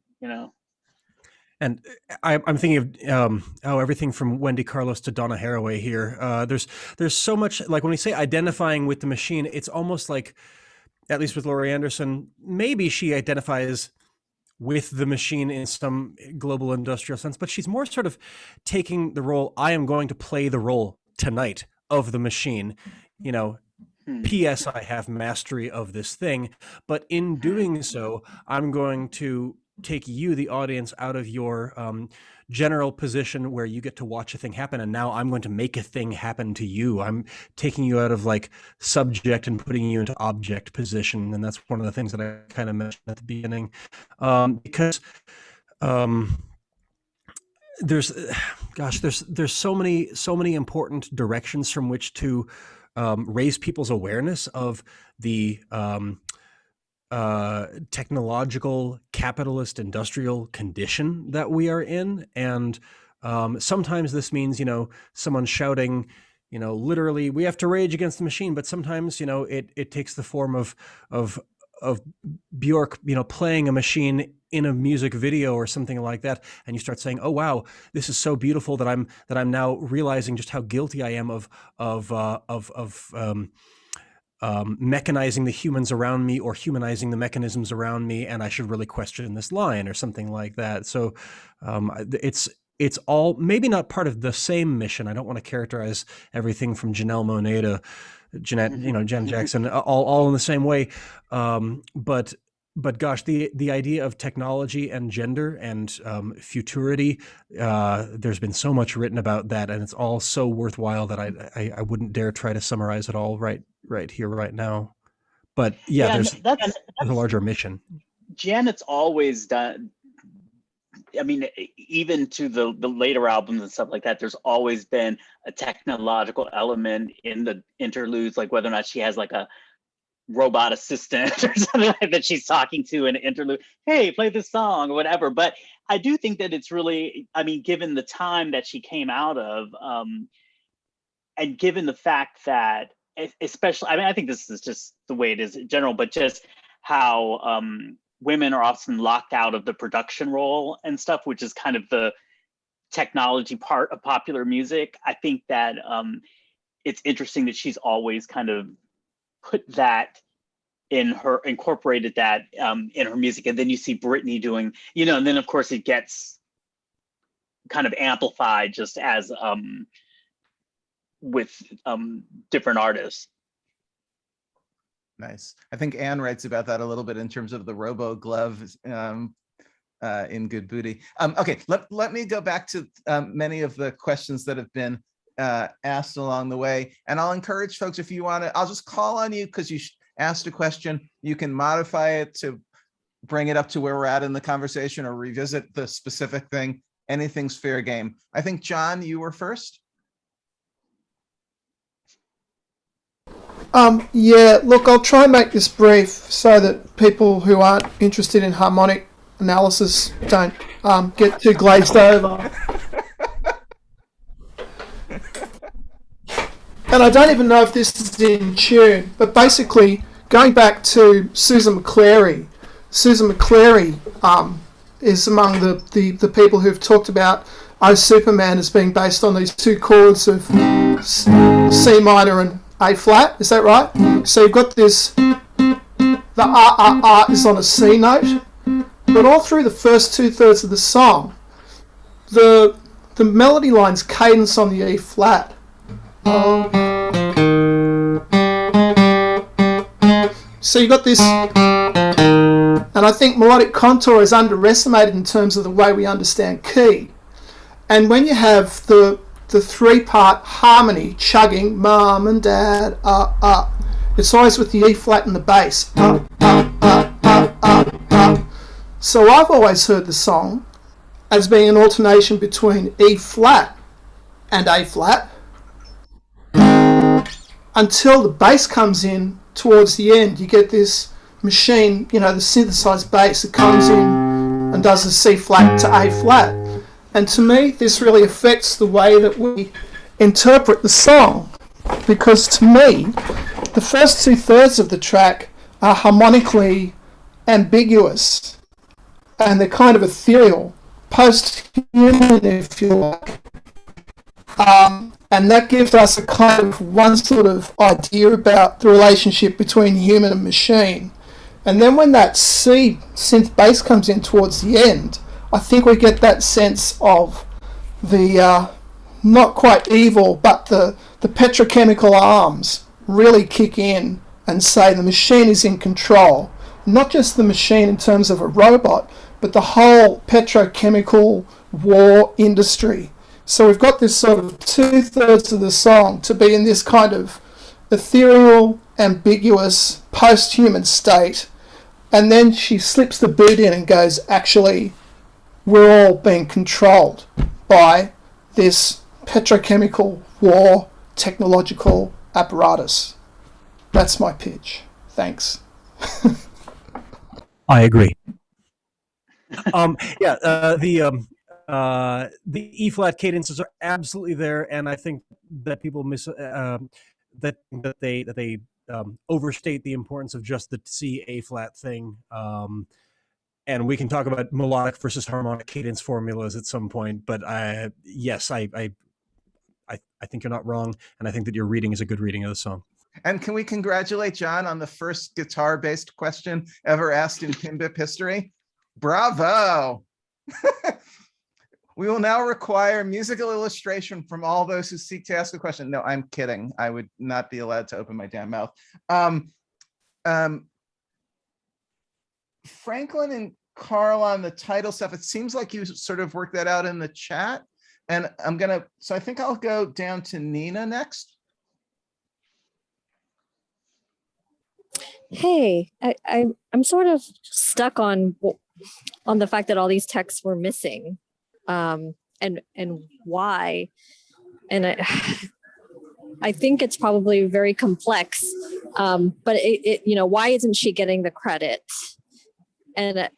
S3: And I'm thinking of everything from Wendy Carlos to Donna Haraway here. There's so much, like when we say identifying with the machine, it's almost like, at least with Laurie Anderson, maybe she identifies with the machine in some global industrial sense, but she's more sort of taking the role, I am going to play the role tonight of the machine, P.S. I have mastery of this thing, but in doing so, I'm going to take you, the audience, out of your general position where you get to watch a thing happen, and now I'm going to make a thing happen to you. I'm taking you out of like subject and putting you into object position, and that's one of the things that I kind of mentioned at the beginning, because there's so many important directions from which to raise people's awareness of the technological, capitalist, industrial condition that we are in. And sometimes this means, someone shouting, literally, we have to rage against the machine. But sometimes, it takes the form of Bjork, playing a machine in a music video or something like that, and you start saying, "Oh wow, this is so beautiful that I'm now realizing just how guilty I am of mechanizing the humans around me or humanizing the mechanisms around me, and I should really question this line," or something like that. So it's all maybe not part of the same mission. I don't want to characterize everything from Janelle Monáe to Janet Jackson all in the same way, but gosh, the idea of technology and gender and futurity, there's been so much written about that, and it's all so worthwhile that I wouldn't dare try to summarize it all right here, right now. But yeah, there's a larger mission.
S5: Janet's always done, I mean, even to the later albums and stuff like that, there's always been a technological element in the interludes, like whether or not she has like a robot assistant or something like that she's talking to in an interlude. Hey, play this song or whatever. But I do think that it's really, I mean, given the time that she came out of, and given the fact that, especially, I mean, I think this is just the way it is in general, but just how women are often locked out of the production role and stuff, which is kind of the technology part of popular music. I think that it's interesting that she's always kind of put that incorporated that in her music. And then you see Britney doing, you know, and then of course it gets kind of amplified just as with different artists.
S6: Nice. I think Anne writes about that a little bit in terms of the robo glove in Good Booty. Okay, let me go back to many of the questions that have been asked along the way. And I'll encourage folks, if you want to, I'll just call on you because you asked a question. You can modify it to bring it up to where we're at in the conversation or revisit the specific thing. Anything's fair game. I think, John, you were first.
S8: Yeah, look, I'll try and make this brief so that people who aren't interested in harmonic analysis don't get too glazed over. And I don't even know if this is in tune, but basically, going back to Susan McClary is among the people who've talked about Oh Superman as being based on these two chords of C minor and A flat. Is that right? So you've got this, the R is on a C note, but all through the first 2/3 of the song, the melody line's cadence on the E flat. So you got this, and I think melodic contour is underestimated in terms of the way we understand key. And when you have the 3-part harmony chugging, mum and dad, it's always with the E flat and the bass. So I've always heard the song as being an alternation between E flat and A flat until the bass comes in towards the end. You get this machine, you know, the synthesized bass that comes in and does the C flat to A flat. And to me, this really affects the way that we interpret the song, because to me, the first 2/3 of the track are harmonically ambiguous, and they're kind of ethereal, post-human, if you like. And that gives us a kind of one sort of idea about the relationship between human and machine. And then when that C synth bass comes in towards the end, I think we get that sense of the not quite evil, but the petrochemical arms really kick in and say the machine is in control. Not just the machine in terms of a robot, but the whole petrochemical war industry. So we've got this sort of 2/3 of the song to be in this kind of ethereal, ambiguous, post-human state. And then she slips the boot in and goes, actually, we're all being controlled by this petrochemical war technological apparatus. That's my pitch. Thanks.
S3: I agree. The E flat cadences are absolutely there, and I think that people that they overstate the importance of just the C A flat thing. And we can talk about melodic versus harmonic cadence formulas at some point. But yes, I think you're not wrong, and I think that your reading is a good reading of the song.
S6: And can we congratulate John on the first guitar-based question ever asked in PMBiP history? Bravo! We will now require musical illustration from all those who seek to ask a question. No, I'm kidding. I would not be allowed to open my damn mouth. Franklin and Carl on the title stuff, it seems like you sort of worked that out in the chat. And so I think I'll go down to Nina next.
S9: Hey, I'm sort of stuck on the fact that all these texts were missing. And why. And I think it's probably very complex But why isn't she getting the credit? And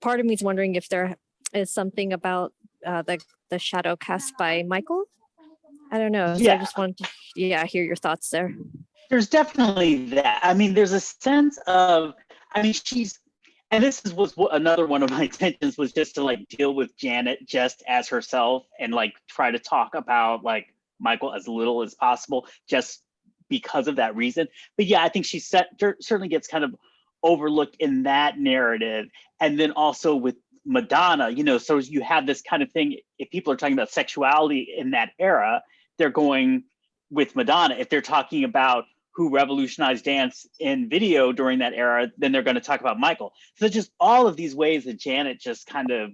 S9: part of me is wondering if there is something about the shadow cast by Michael. I don't know. So I just wanted to hear your thoughts there.
S5: There's definitely that. I mean, there's a sense of, I mean, and this was another one of my intentions, was just to like deal with Janet just as herself and like try to talk about like Michael as little as possible, just because of that reason. But yeah, I think she certainly gets kind of overlooked in that narrative. And then also with Madonna, so you have this kind of thing, if people are talking about sexuality in that era, they're going with Madonna. If they're talking about who revolutionized dance in video during that era, then they're going to talk about Michael. So just all of these ways that Janet just kind of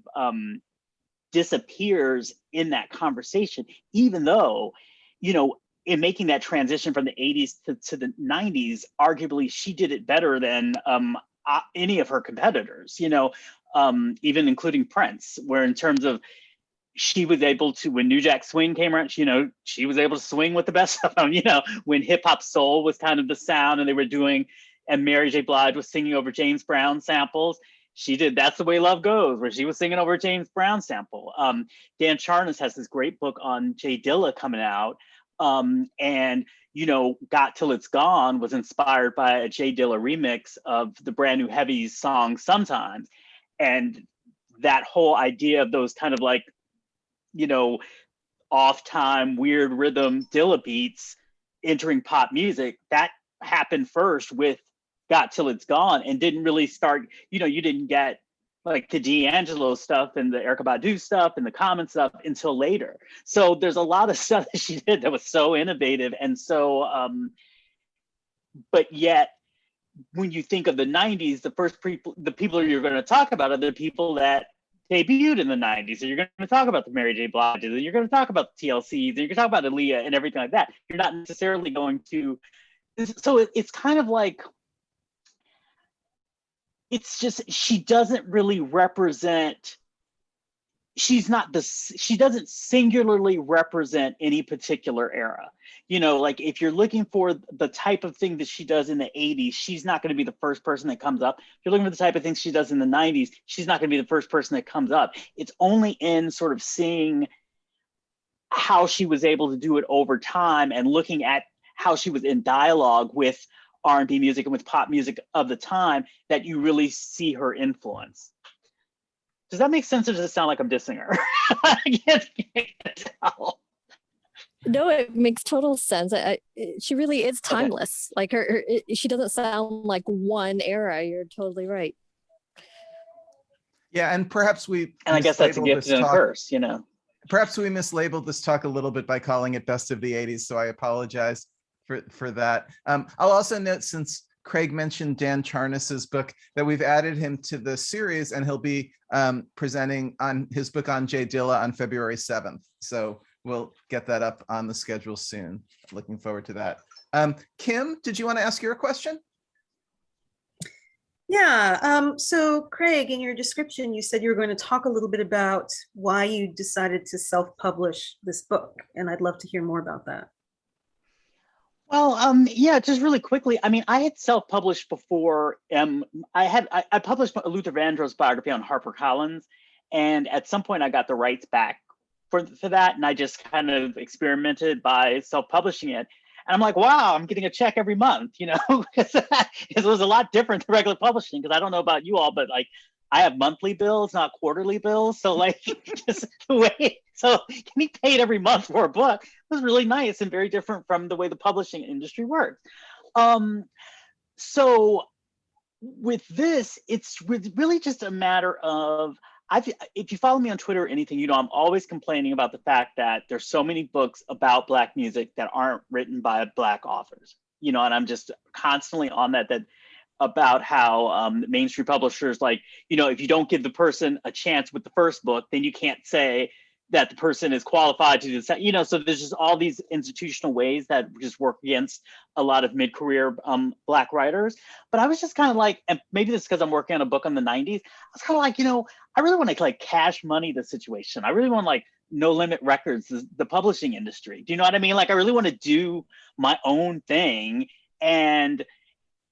S5: disappears in that conversation, even though, in making that transition from the 80s to the 90s, arguably she did it better than any of her competitors, even including Prince, where in terms of, she was able to, when New Jack Swing came around, she was able to swing with the best of them, when hip hop soul was kind of the sound and they were doing, and Mary J. Blige was singing over James Brown samples. She did That's the Way Love Goes, where she was singing over a James Brown sample. Dan Charnas has this great book on Jay Dilla coming out. And, Got Till It's Gone was inspired by a Jay Dilla remix of the Brand New Heavies song Sometimes. And that whole idea of those kind of like, off time, weird rhythm Dilla beats entering pop music, that happened first with Got Till It's Gone and didn't really start, you didn't get like the D'Angelo stuff and the Erykah Badu stuff and the Common stuff until later. So there's a lot of stuff that she did that was so innovative. And so, but yet when you think of the 90s, the people you're going to talk about are the people that debuted in the 90s. So you're going to talk about the Mary J. Bliges, and you're going to talk about the TLCs, and you're going to talk about Aaliyah and everything like that. You're not necessarily going to, so it's kind of like, it's just, she doesn't really represent, she doesn't singularly represent any particular era. Like if you're looking for the type of thing that she does in the 80s, she's not going to be the first person that comes up. If you're looking for the type of things she does in the 90s, she's not going to be the first person that comes up. It's only in sort of seeing how she was able to do it over time and looking at how she was in dialogue with R&B music and with pop music of the time that you really see her influence. Does that make sense, or does it sound like I'm dissing her? I can't tell.
S9: No, it makes total sense. She really is timeless. Like she doesn't sound like one era. You're totally right.
S6: Yeah, and perhaps
S5: I guess that's a gift and a curse,
S6: Perhaps we mislabeled this talk a little bit by calling it Best of the 80s, so I apologize for that. I'll also note, since Craig mentioned Dan Charnas's book, that we've added him to the series, and he'll be presenting on his book on Jay Dilla on February 7th. So we'll get that up on the schedule soon. Looking forward to that. Kim, did you want to ask your question?
S2: Yeah, so Craig, in your description, you said you were going to talk a little bit about why you decided to self-publish this book, and I'd love to hear more about that.
S5: Well, yeah, just really quickly. I mean, I had self-published before. I published Luther Vandross biography on HarperCollins, and at some point I got the rights back for that, and I just kind of experimented by self-publishing it. And I'm like, wow, I'm getting a check every month, because it was a lot different than regular publishing. Because I don't know about you all, but like, I have monthly bills, not quarterly bills. So like, just the way, so getting paid every month for a book was really nice and very different from the way the publishing industry works. So with this, it's really just a matter of, if you follow me on Twitter or anything, I'm always complaining about the fact that there's so many books about Black music that aren't written by Black authors, and I'm just constantly on that about how mainstream publishers, like, if you don't give the person a chance with the first book, then you can't say that the person is qualified to do that, so there's just all these institutional ways that just work against a lot of mid-career Black writers. But I was just kind of like, and maybe this is because I'm working on a book on the 90s, I was kind of like, I really want to like cash money the situation. I really want like No Limit Records, the publishing industry. Do you know what I mean? Like, I really want to do my own thing and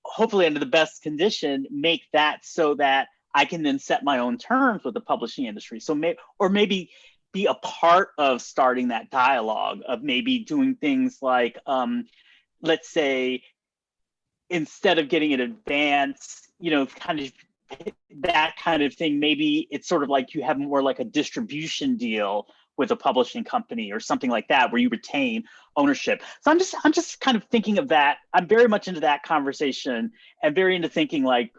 S5: hopefully under the best condition, make that so that I can then set my own terms with the publishing industry. So maybe be a part of starting that dialogue of maybe doing things like, let's say, instead of getting an advance, kind of that kind of thing, maybe it's sort of like you have more like a distribution deal with a publishing company or something like that, where you retain ownership. So I'm just kind of thinking of that. I'm very much into that conversation and very into thinking like,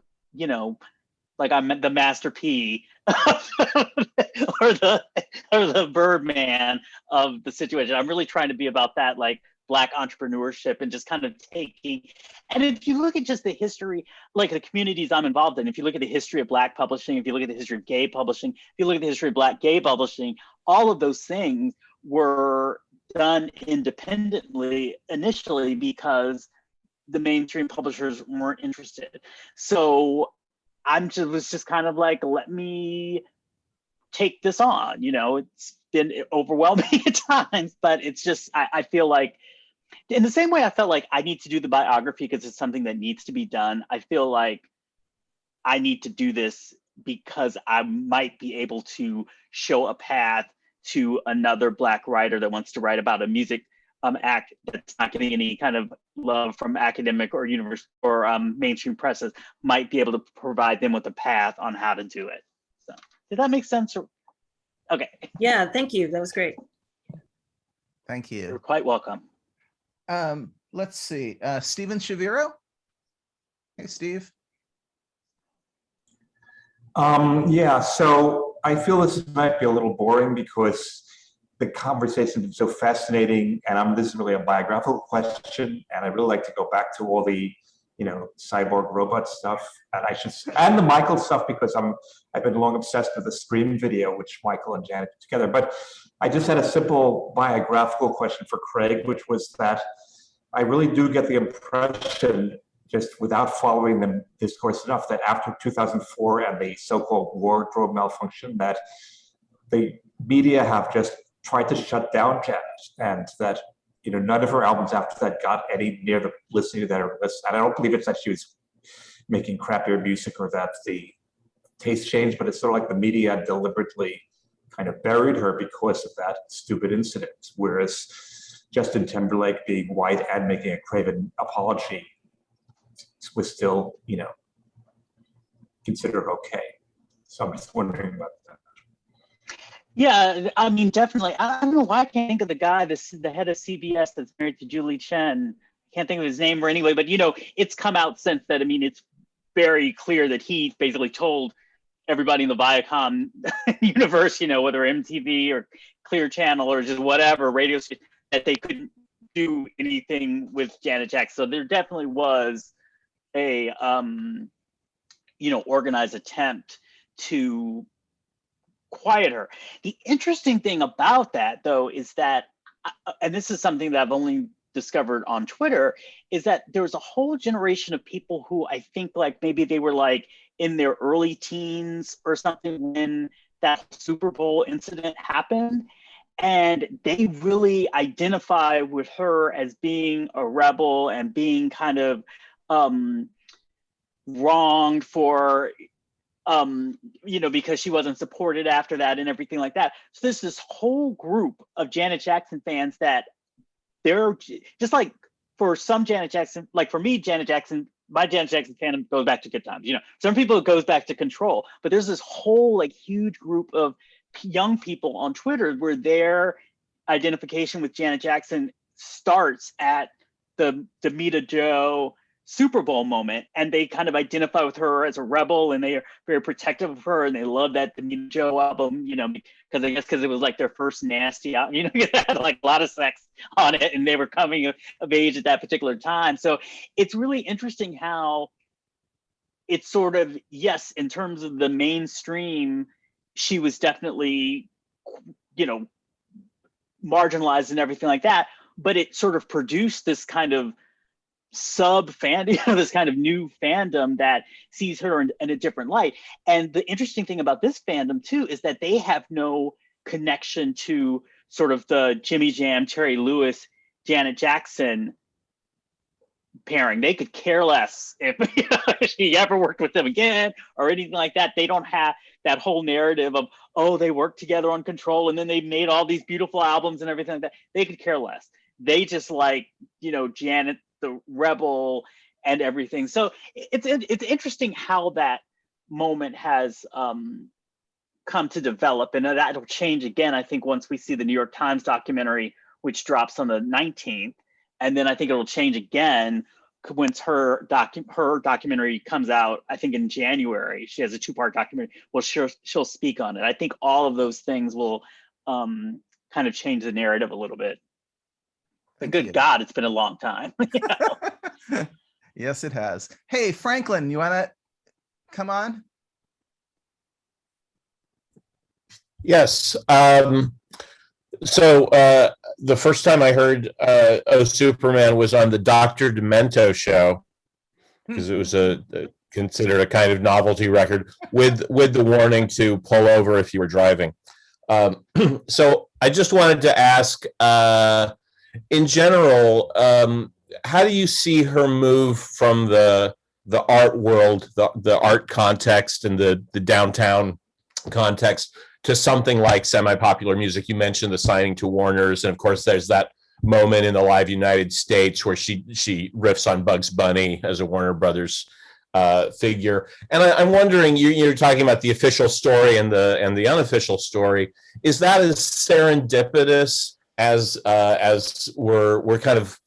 S5: like I'm the Master P or the Birdman of the situation. I'm really trying to be about that, like Black entrepreneurship and just kind of taking. And if you look at just the history, like the communities I'm involved in, if you look at the history of Black publishing, if you look at the history of gay publishing, if you look at the history of Black gay publishing, all of those things were done independently initially because the mainstream publishers weren't interested. So was just kind of like, let me take this on. It's been overwhelming at times, but it's just, I feel like, in the same way I felt like I need to do the biography because it's something that needs to be done, I feel like I need to do this because I might be able to show a path to another Black writer that wants to write about a music act that's not getting any kind of love from academic or university or mainstream presses, might be able to provide them with a path on how to do it. So did that make sense? Okay.
S2: Yeah, thank you. That was great.
S6: Thank you.
S5: You're quite welcome.
S6: Let's see. Steven Shaviro. Hey, Steve.
S10: Yeah, so I feel this might be a little boring because the conversation is so fascinating, and this is really a biographical question, and I really like to go back to all the, cyborg robot stuff, and the Michael stuff, because I've been long obsessed with the Scream video, which Michael and Janet put together. But I just had a simple biographical question for Craig, which was that I really do get the impression, just without following the discourse enough, that after 2004 and the so-called wardrobe malfunction, that the media have just tried to shut down Janet, and that none of her albums after that got any near the listening that her list. And I don't believe it's that she was making crappier music or that the taste changed, but it's sort of like the media deliberately kind of buried her because of that stupid incident. Whereas Justin Timberlake being white and making a craven apology was still, considered okay. So I'm just wondering about that.
S5: Yeah, I mean, definitely. I don't know why I can't think of the guy, the head of CBS that's married to Julie Chen. I can't think of his name or anyway, but it's come out since that. I mean, it's very clear that he basically told everybody in the Viacom universe, whether MTV or Clear Channel or just whatever radio station, that they couldn't do anything with Janet Jackson. So there definitely was a, organized attempt to quiet her. The interesting thing about that, though, is that, and this is something that I've only discovered on Twitter, is that there was a whole generation of people who I think like maybe they were like in their early teens or something when that Super Bowl incident happened. And they really identify with her as being a rebel and being kind of wronged for, because she wasn't supported after that and everything like that. So there's this whole group of Janet Jackson fans that they're just like, for some Janet Jackson, like for me, my Janet Jackson fandom goes back to Good Times. Some people it goes back to Control, but there's this whole like huge group of young people on Twitter where their identification with Janet Jackson starts at the Demita Jo Super Bowl moment, and they kind of identify with her as a rebel, and they are very protective of her, and they love that Demita Jo album, because it was like their first nasty album, it had like a lot of sex on it, and they were coming of age at that particular time. So it's really interesting how it's sort of, yes, in terms of the mainstream, she was definitely, marginalized and everything like that, but it sort of produced this kind of sub fandom, this kind of new fandom that sees her in a different light. And the interesting thing about this fandom too is that they have no connection to sort of the Jimmy Jam, Terry Lewis, Janet Jackson pairing. They could care less if she ever worked with them again or anything like that. They don't have that whole narrative of, oh, they worked together on Control and then they made all these beautiful albums and everything like that. They could care less. They just like, Janet the Rebel and everything. So it's interesting how that moment has come to develop, and that'll change again, I think, once we see the New York Times documentary, which drops on the 19th. And then I think it'll change again once her documentary comes out, I think in January. She has a 2-part documentary. Well, she'll speak on it. I think all of those things will kind of change the narrative a little bit. But good God, it's been a long time.
S6: Yes, it has. Hey, Franklin, you want to come on?
S11: Yes. So the first time I heard "Oh Superman" was on the Dr. Demento show, because it was considered a kind of novelty record with the warning to pull over if you were driving. So I just wanted to ask, in general, how do you see her move from the art world, the art context and the downtown context to something like semi-popular music? You mentioned the signing to Warner's, and of course there's that moment in the Live United States where she riffs on Bugs Bunny as a Warner Brothers figure. And I'm wondering, you're talking about the official story and the unofficial story. Is that as serendipitous as we're kind of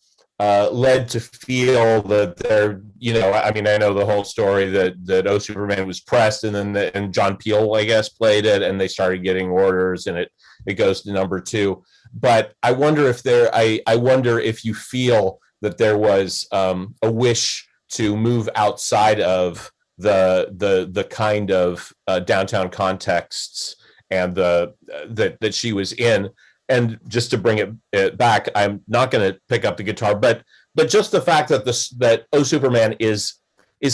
S11: led to feel that they're, I mean, I know the whole story that Oh Superman was pressed, and then and John Peel, I guess, played it, and they started getting orders, and it goes to number 2. But I wonder if I wonder if you feel that there was a wish to move outside of the kind of downtown contexts and that she was in. And just to bring it back, I'm not going to pick up the guitar, but just the fact that Oh Superman is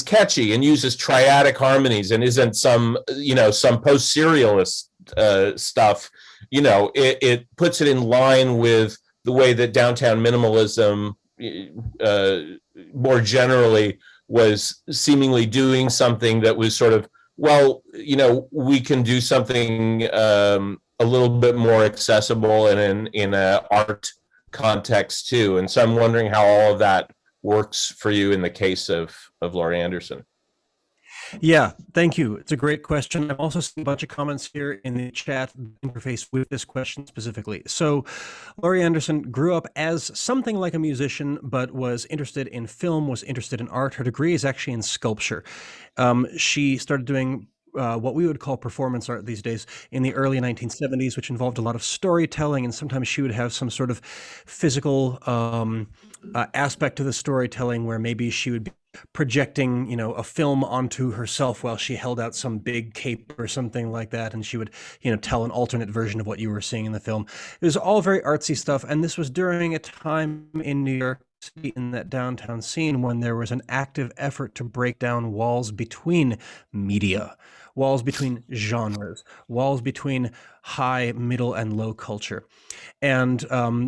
S11: catchy and uses triadic harmonies and isn't some post-serialist stuff, it puts it in line with the way that downtown minimalism more generally was seemingly doing something that was sort of, well, we can do something a little bit more accessible and in an art context too. And so I'm wondering how all of that works for you in the case of Laurie Anderson.
S3: Yeah, thank you. It's a great question. I've also seen a bunch of comments here in the chat interface with this question specifically. So Laurie Anderson grew up as something like a musician, but was interested in film, was interested in art. Her degree is actually in sculpture. She started doing what we would call performance art these days in the early 1970s, which involved a lot of storytelling, and sometimes she would have some sort of physical aspect to the storytelling where maybe she would be projecting, a film onto herself while she held out some big cape or something like that, and she would, tell an alternate version of what you were seeing in the film. It was all very artsy stuff, and this was during a time in New York City, in that downtown scene, when there was an active effort to break down walls between media, walls between genres, walls between high, middle, and low culture. And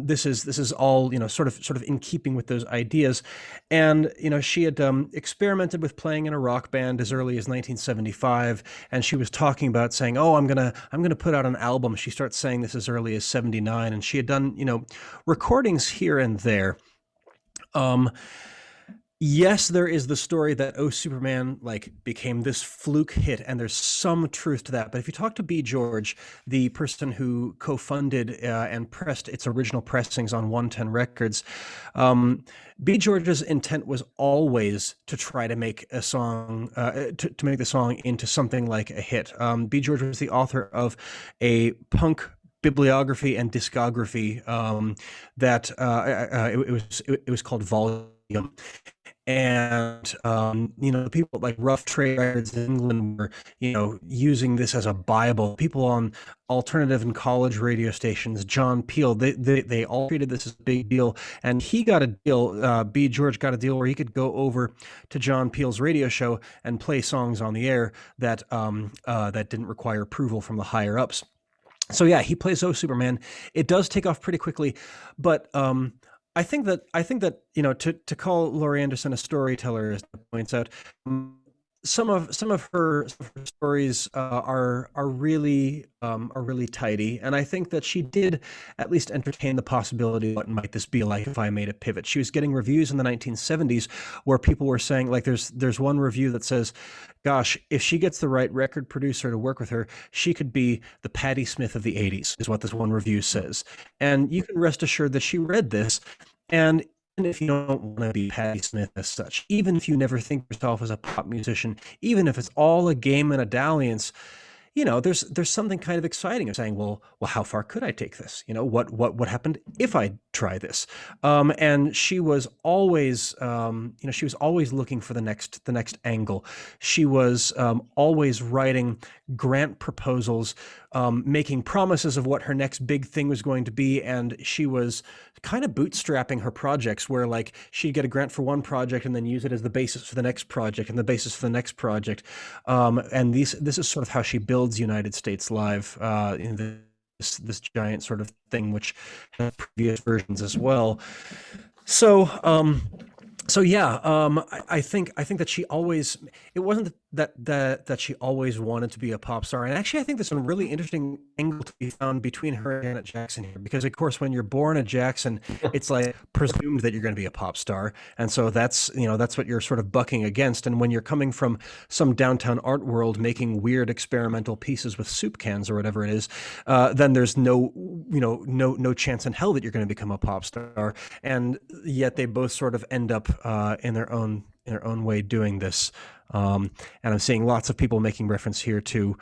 S3: this is all, sort of in keeping with those ideas. And, she had experimented with playing in a rock band as early as 1975. And she was talking about saying, oh, I'm going to put out an album. She starts saying this as early as 79. And she had done, recordings here and there. Yes, there is the story that Oh Superman became this fluke hit, and there's some truth to that. But if you talk to B. George, the person who co-funded and pressed its original pressings on 110 Records, B. George's intent was always to try to make a song, to make the song into something like a hit. B. George was the author of a punk bibliography and discography that it was called Volume. And, people like Rough Trade Records in England were, using this as a Bible. People on alternative and college radio stations, John Peel, they all treated this as a big deal. And he got a deal, B. George got a deal where he could go over to John Peel's radio show and play songs on the air that didn't require approval from the higher ups. So yeah, he plays Oh Superman. It does take off pretty quickly, but that to call Laurie Anderson a storyteller, as it points out, some of her stories are really tidy, and I think that she did at least entertain the possibility of what might this be like if I made a pivot. She was getting reviews in the 1970s where people were saying, like, there's one review that says, gosh, if she gets the right record producer to work with her, she could be the Patti Smith of the 80s, is what this one review says. And you can rest assured that she read this, and even if you don't want to be Patti Smith as such, even if you never think yourself as a pop musician, even if it's all a game and a dalliance, there's something kind of exciting of saying, well, how far could I take this? What happened if I try this? And she was always, she was always looking for the next angle. She was always writing grant proposals, making promises of what her next big thing was going to be, and she was kind of bootstrapping her projects, where like she'd get a grant for one project and then use it as the basis for the next project and the basis for the next project. And this is sort of how she builds United States Live in this giant sort of thing, which has previous versions as well. So yeah, I think that she always, it wasn't that she always wanted to be a pop star. And actually, I think there's some really interesting angle to be found between her and Janet Jackson here, because of course, when you're born a Jackson, it's like presumed that you're going to be a pop star. And so that's what you're sort of bucking against. And when you're coming from some downtown art world making weird experimental pieces with soup cans or whatever it is, then there's no chance in hell that you're going to become a pop star. And yet they both sort of end up in their own way doing this. And I'm seeing lots of people making reference here to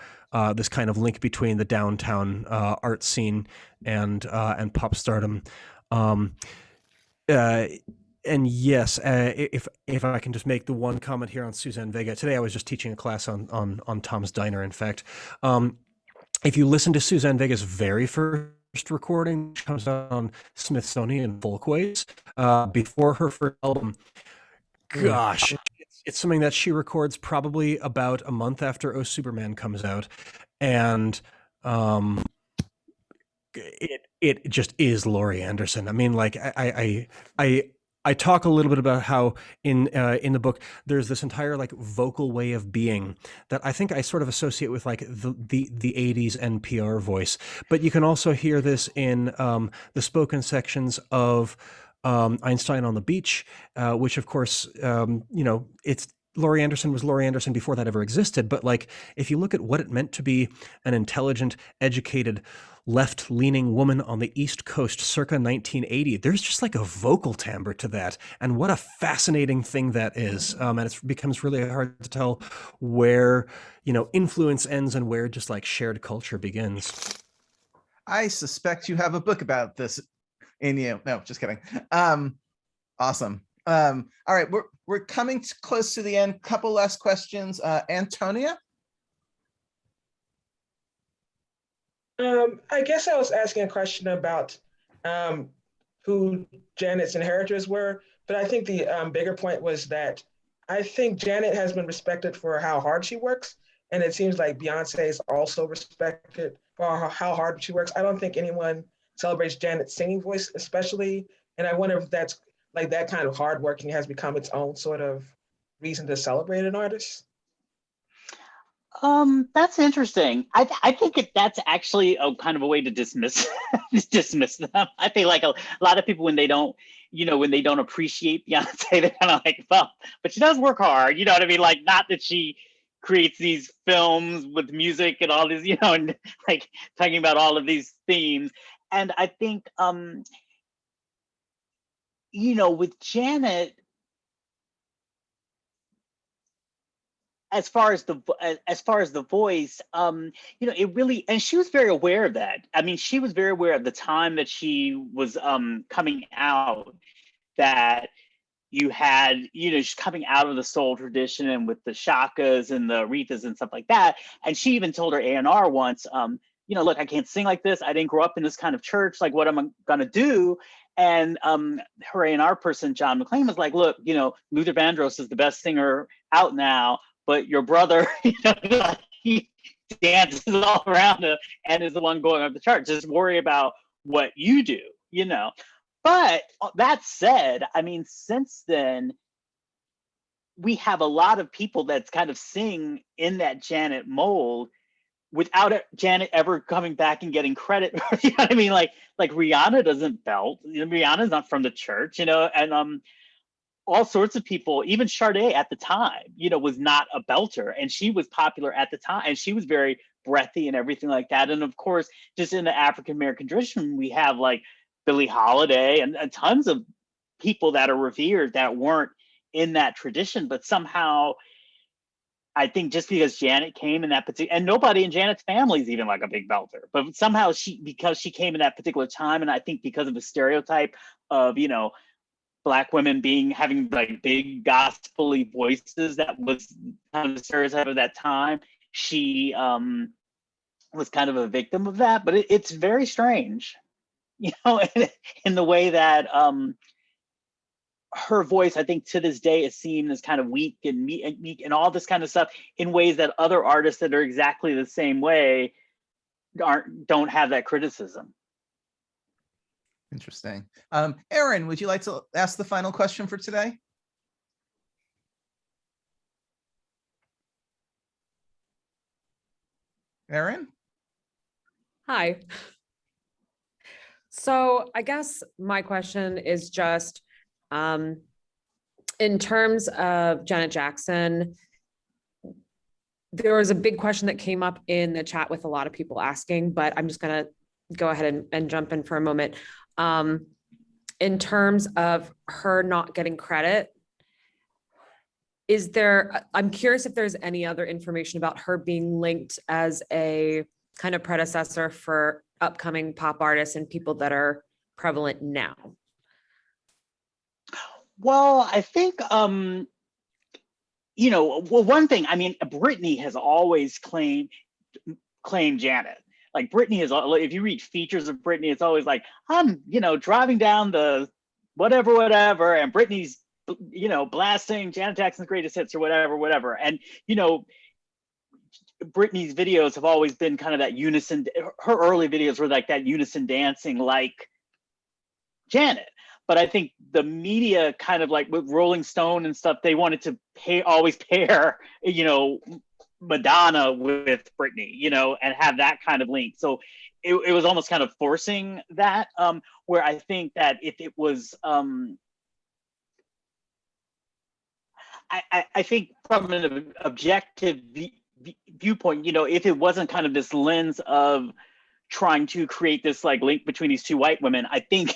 S3: this kind of link between the downtown art scene and pop stardom. And yes, if I can just make the one comment here on Suzanne Vega. Today I was just teaching a class on Tom's Diner, in fact. If you listen to Suzanne Vega's very first recording, which comes out on Smithsonian Folkways, before her first album, gosh, it's something that she records probably about a month after Oh Superman comes out, and it just is Laurie Anderson. I mean, like I talk a little bit about how in the book there's this entire like vocal way of being that I think I sort of associate with like the 80s NPR voice, but you can also hear this in the spoken sections of Einstein on the Beach, which of course, it's Laurie Anderson was Laurie Anderson before that ever existed. But like, if you look at what it meant to be an intelligent, educated, left-leaning woman on the East Coast circa 1980, there's just like a vocal timbre to that. And what a fascinating thing that is. And it becomes really hard to tell where, influence ends and where just like shared culture begins.
S6: I suspect you have a book about this in you. No, just kidding. Awesome. All right, we're coming close to the end. Couple last questions. Antonia?
S12: I guess I was asking a question about who Janet's inheritors were, but I think the bigger point was that I think Janet has been respected for how hard she works, and it seems like Beyonce is also respected for how hard she works. I don't think anyone celebrates Janet's singing voice especially, and I wonder if that's like that kind of hard working has become its own sort of reason to celebrate an artist.
S5: That's interesting. I think that's actually a kind of a way to dismiss them. I think like a lot of people when they don't appreciate Beyonce, they're kind of like, well, but she does work hard. You know what I mean? Like, not that she creates these films with music and all this, and like talking about all of these themes. And I think, with Janet, as far as the voice, it really, and she was very aware of that. I mean, she was very aware at the time that she was coming out, that you had, she's coming out of the soul tradition and with the shakas and the Arethas and stuff like that. And she even told her A&R once, look, I can't sing like this. I didn't grow up in this kind of church. Like, what am I gonna do? And her A&R person, John McClain, was like, look, Luther Vandross is the best singer out now, but your brother, he dances all around her and is the one going up the chart. Just worry about what you do, But that said, I mean, since then, we have a lot of people that's kind of sing in that Janet mold without Janet ever coming back and getting credit. You know what I mean? Like Rihanna doesn't belt. You know, Rihanna's not from the church, you know, and all sorts of people, even Sade at the time, you know, was not a belter, and she was popular at the time, and she was very breathy and everything like that. And of course, just in the African American tradition, we have like Billie Holiday and tons of people that are revered that weren't in that tradition, but somehow I think just because Janet came in that particular, and nobody in Janet's family is even like a big belter, but somehow because she came in that particular time, and I think because of the stereotype of, you know, Black women having like big gospel-y voices, that was kind of the stereotype of that time, she was kind of a victim of that. But it's very strange, you know, in the way that her voice, I think to this day, is seen as kind of weak and meek and all this kind of stuff, in ways that other artists that are exactly the same way don't have that criticism.
S6: Interesting. Erin, would you like to ask the final question for today? Erin?
S13: Hi. So I guess my question is just, in terms of Janet Jackson, there was a big question that came up in the chat with a lot of people asking, but I'm just going to go ahead and jump in for a moment. In terms of her not getting credit, I'm curious if there's any other information about her being linked as a kind of predecessor for upcoming pop artists and people that are prevalent now.
S5: Well, I think, you know, well, one thing, I mean, Britney has always claimed Janet. Like Britney is, if you read features of Britney, it's always like, I'm, you know, driving down the whatever, and Britney's, you know, blasting Janet Jackson's greatest hits or whatever. And, you know, Britney's videos have always been kind of that unison. Her early videos were like that unison dancing like Janet. But I think the media kind of like with Rolling Stone and stuff, they wanted to always pair, you know, Madonna with Britney, you know, and have that kind of link. So it was almost kind of forcing that, where I think that if it was, I think from an objective viewpoint, you know, if it wasn't kind of this lens of trying to create this like link between these two white women, I think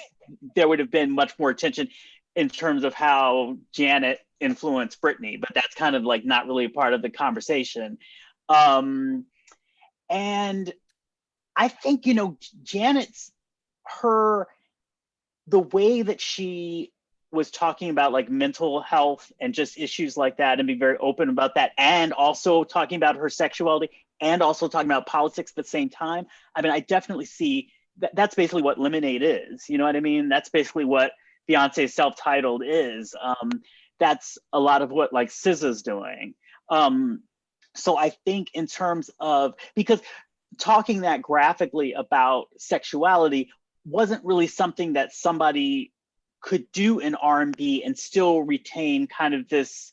S5: there would have been much more attention in terms of how Janet influenced Britney, but that's kind of like not really a part of the conversation. And I think, you know, the way that she was talking about like mental health and just issues like that and being very open about that, and also talking about her sexuality and also talking about politics at the same time. I mean, I definitely see that's basically what Lemonade is. You know what I mean? That's basically what Beyonce's Self-Titled is. That's a lot of what like SZA's doing. So I think in terms of, because talking that graphically about sexuality wasn't really something that somebody could do in R&B and still retain kind of this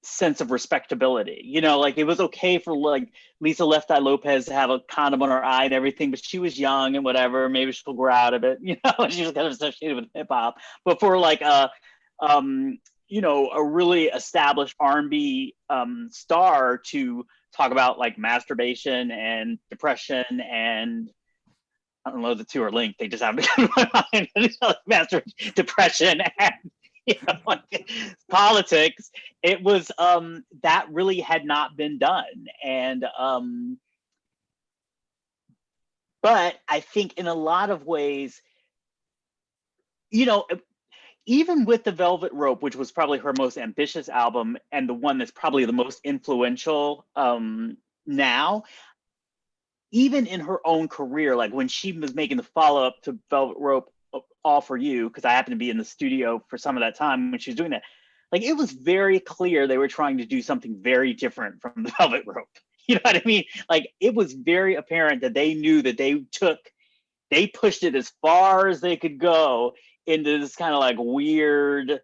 S5: sense of respectability. You know, like it was okay for like Lisa Left Eye Lopez to have a condom on her eye and everything, but she was young and whatever, maybe she'll grow out of it, you know. She was kind of associated with hip hop. But for like you know, a really established R&B star to talk about like masturbation and depression, and I don't know, the two are linked, they just have to come to my mind. Masturbation, depression, and you know, like, politics. It was that really had not been done. And but I think in a lot of ways, you know, even with the Velvet Rope, which was probably her most ambitious album and the one that's probably the most influential now, even in her own career, like when she was making the follow-up to Velvet Rope, All For You, because I happened to be in the studio for some of that time when she was doing that, like it was very clear they were trying to do something very different from the Velvet Rope. You know what I mean? Like it was very apparent that they knew that they pushed it as far as they could go into this kind of like weird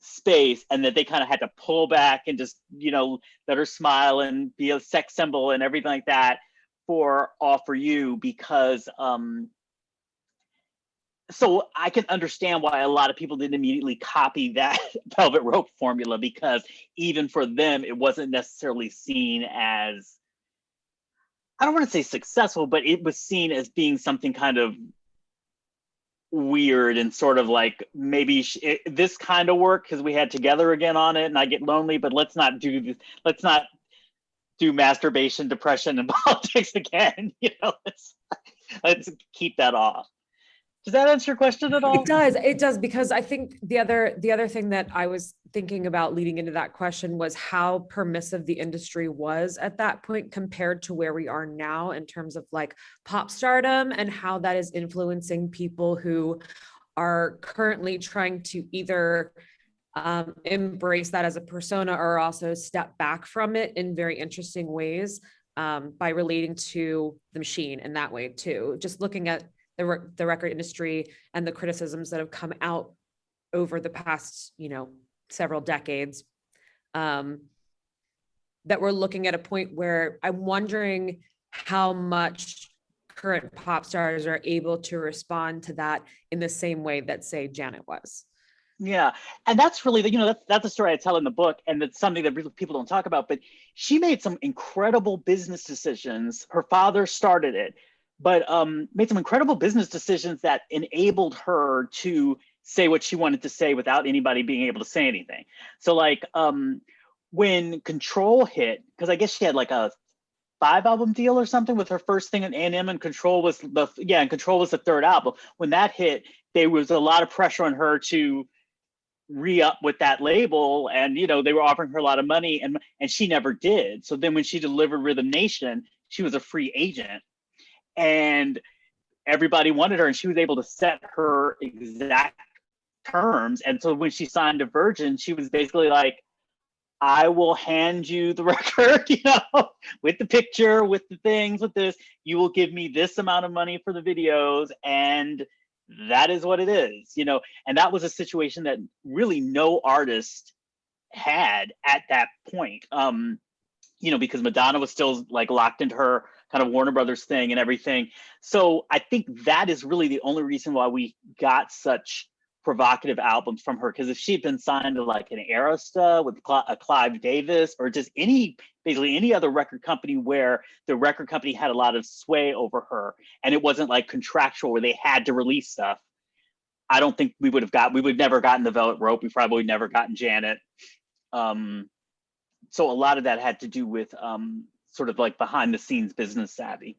S5: space, and that they kind of had to pull back and just, you know, let her smile and be a sex symbol and everything like that for All For You, because so I can understand why a lot of people didn't immediately copy that velvet rope formula, because even for them, it wasn't necessarily seen as, I don't want to say successful, but it was seen as being something kind of weird and sort of like, maybe this kind of work because we had Together Again on it and I Get Lonely, but let's not do this, let's not do masturbation, depression, and politics again. You know, let's keep that off. Does that answer your question at all?
S13: It does, because I think the other thing that I was thinking about leading into that question was how permissive the industry was at that point compared to where we are now in terms of like pop stardom, and how that is influencing people who are currently trying to either embrace that as a persona or also step back from it in very interesting ways, by relating to the machine in that way too. Just looking at the record industry and the criticisms that have come out over the past, you know, several decades, that we're looking at a point where I'm wondering how much current pop stars are able to respond to that in the same way that, say, Janet was.
S5: Yeah, and that's really the, you know, that's the story I tell in the book, and it's something that really people don't talk about. But she made some incredible business decisions. Her father started it, but made some incredible business decisions that enabled her to say what she wanted to say without anybody being able to say anything. So like when Control hit, because I guess she had like a 5-album deal or something with her first thing in A&M, and Control was the third album. When that hit, there was a lot of pressure on her to re-up with that label, and you know, they were offering her a lot of money, and she never did. So then when she delivered Rhythm Nation, she was a free agent, and everybody wanted her, and she was able to set her exact terms. And so when she signed to Virgin, she was basically like, I will hand you the record, you know, with the picture, with the things, with this, you will give me this amount of money for the videos, and that is what it is, you know. And that was a situation that really no artist had at that point, you know, because Madonna was still like locked into her kind of Warner Brothers thing and everything. So I think that is really the only reason why we got such provocative albums from her, because if she had been signed to like an Arista with a Clive Davis, or just basically any other record company where the record company had a lot of sway over her, and it wasn't like contractual where they had to release stuff, I don't think we would never gotten the Velvet Rope. We probably would never gotten Janet. So a lot of that had to do with sort of like behind the scenes business savvy.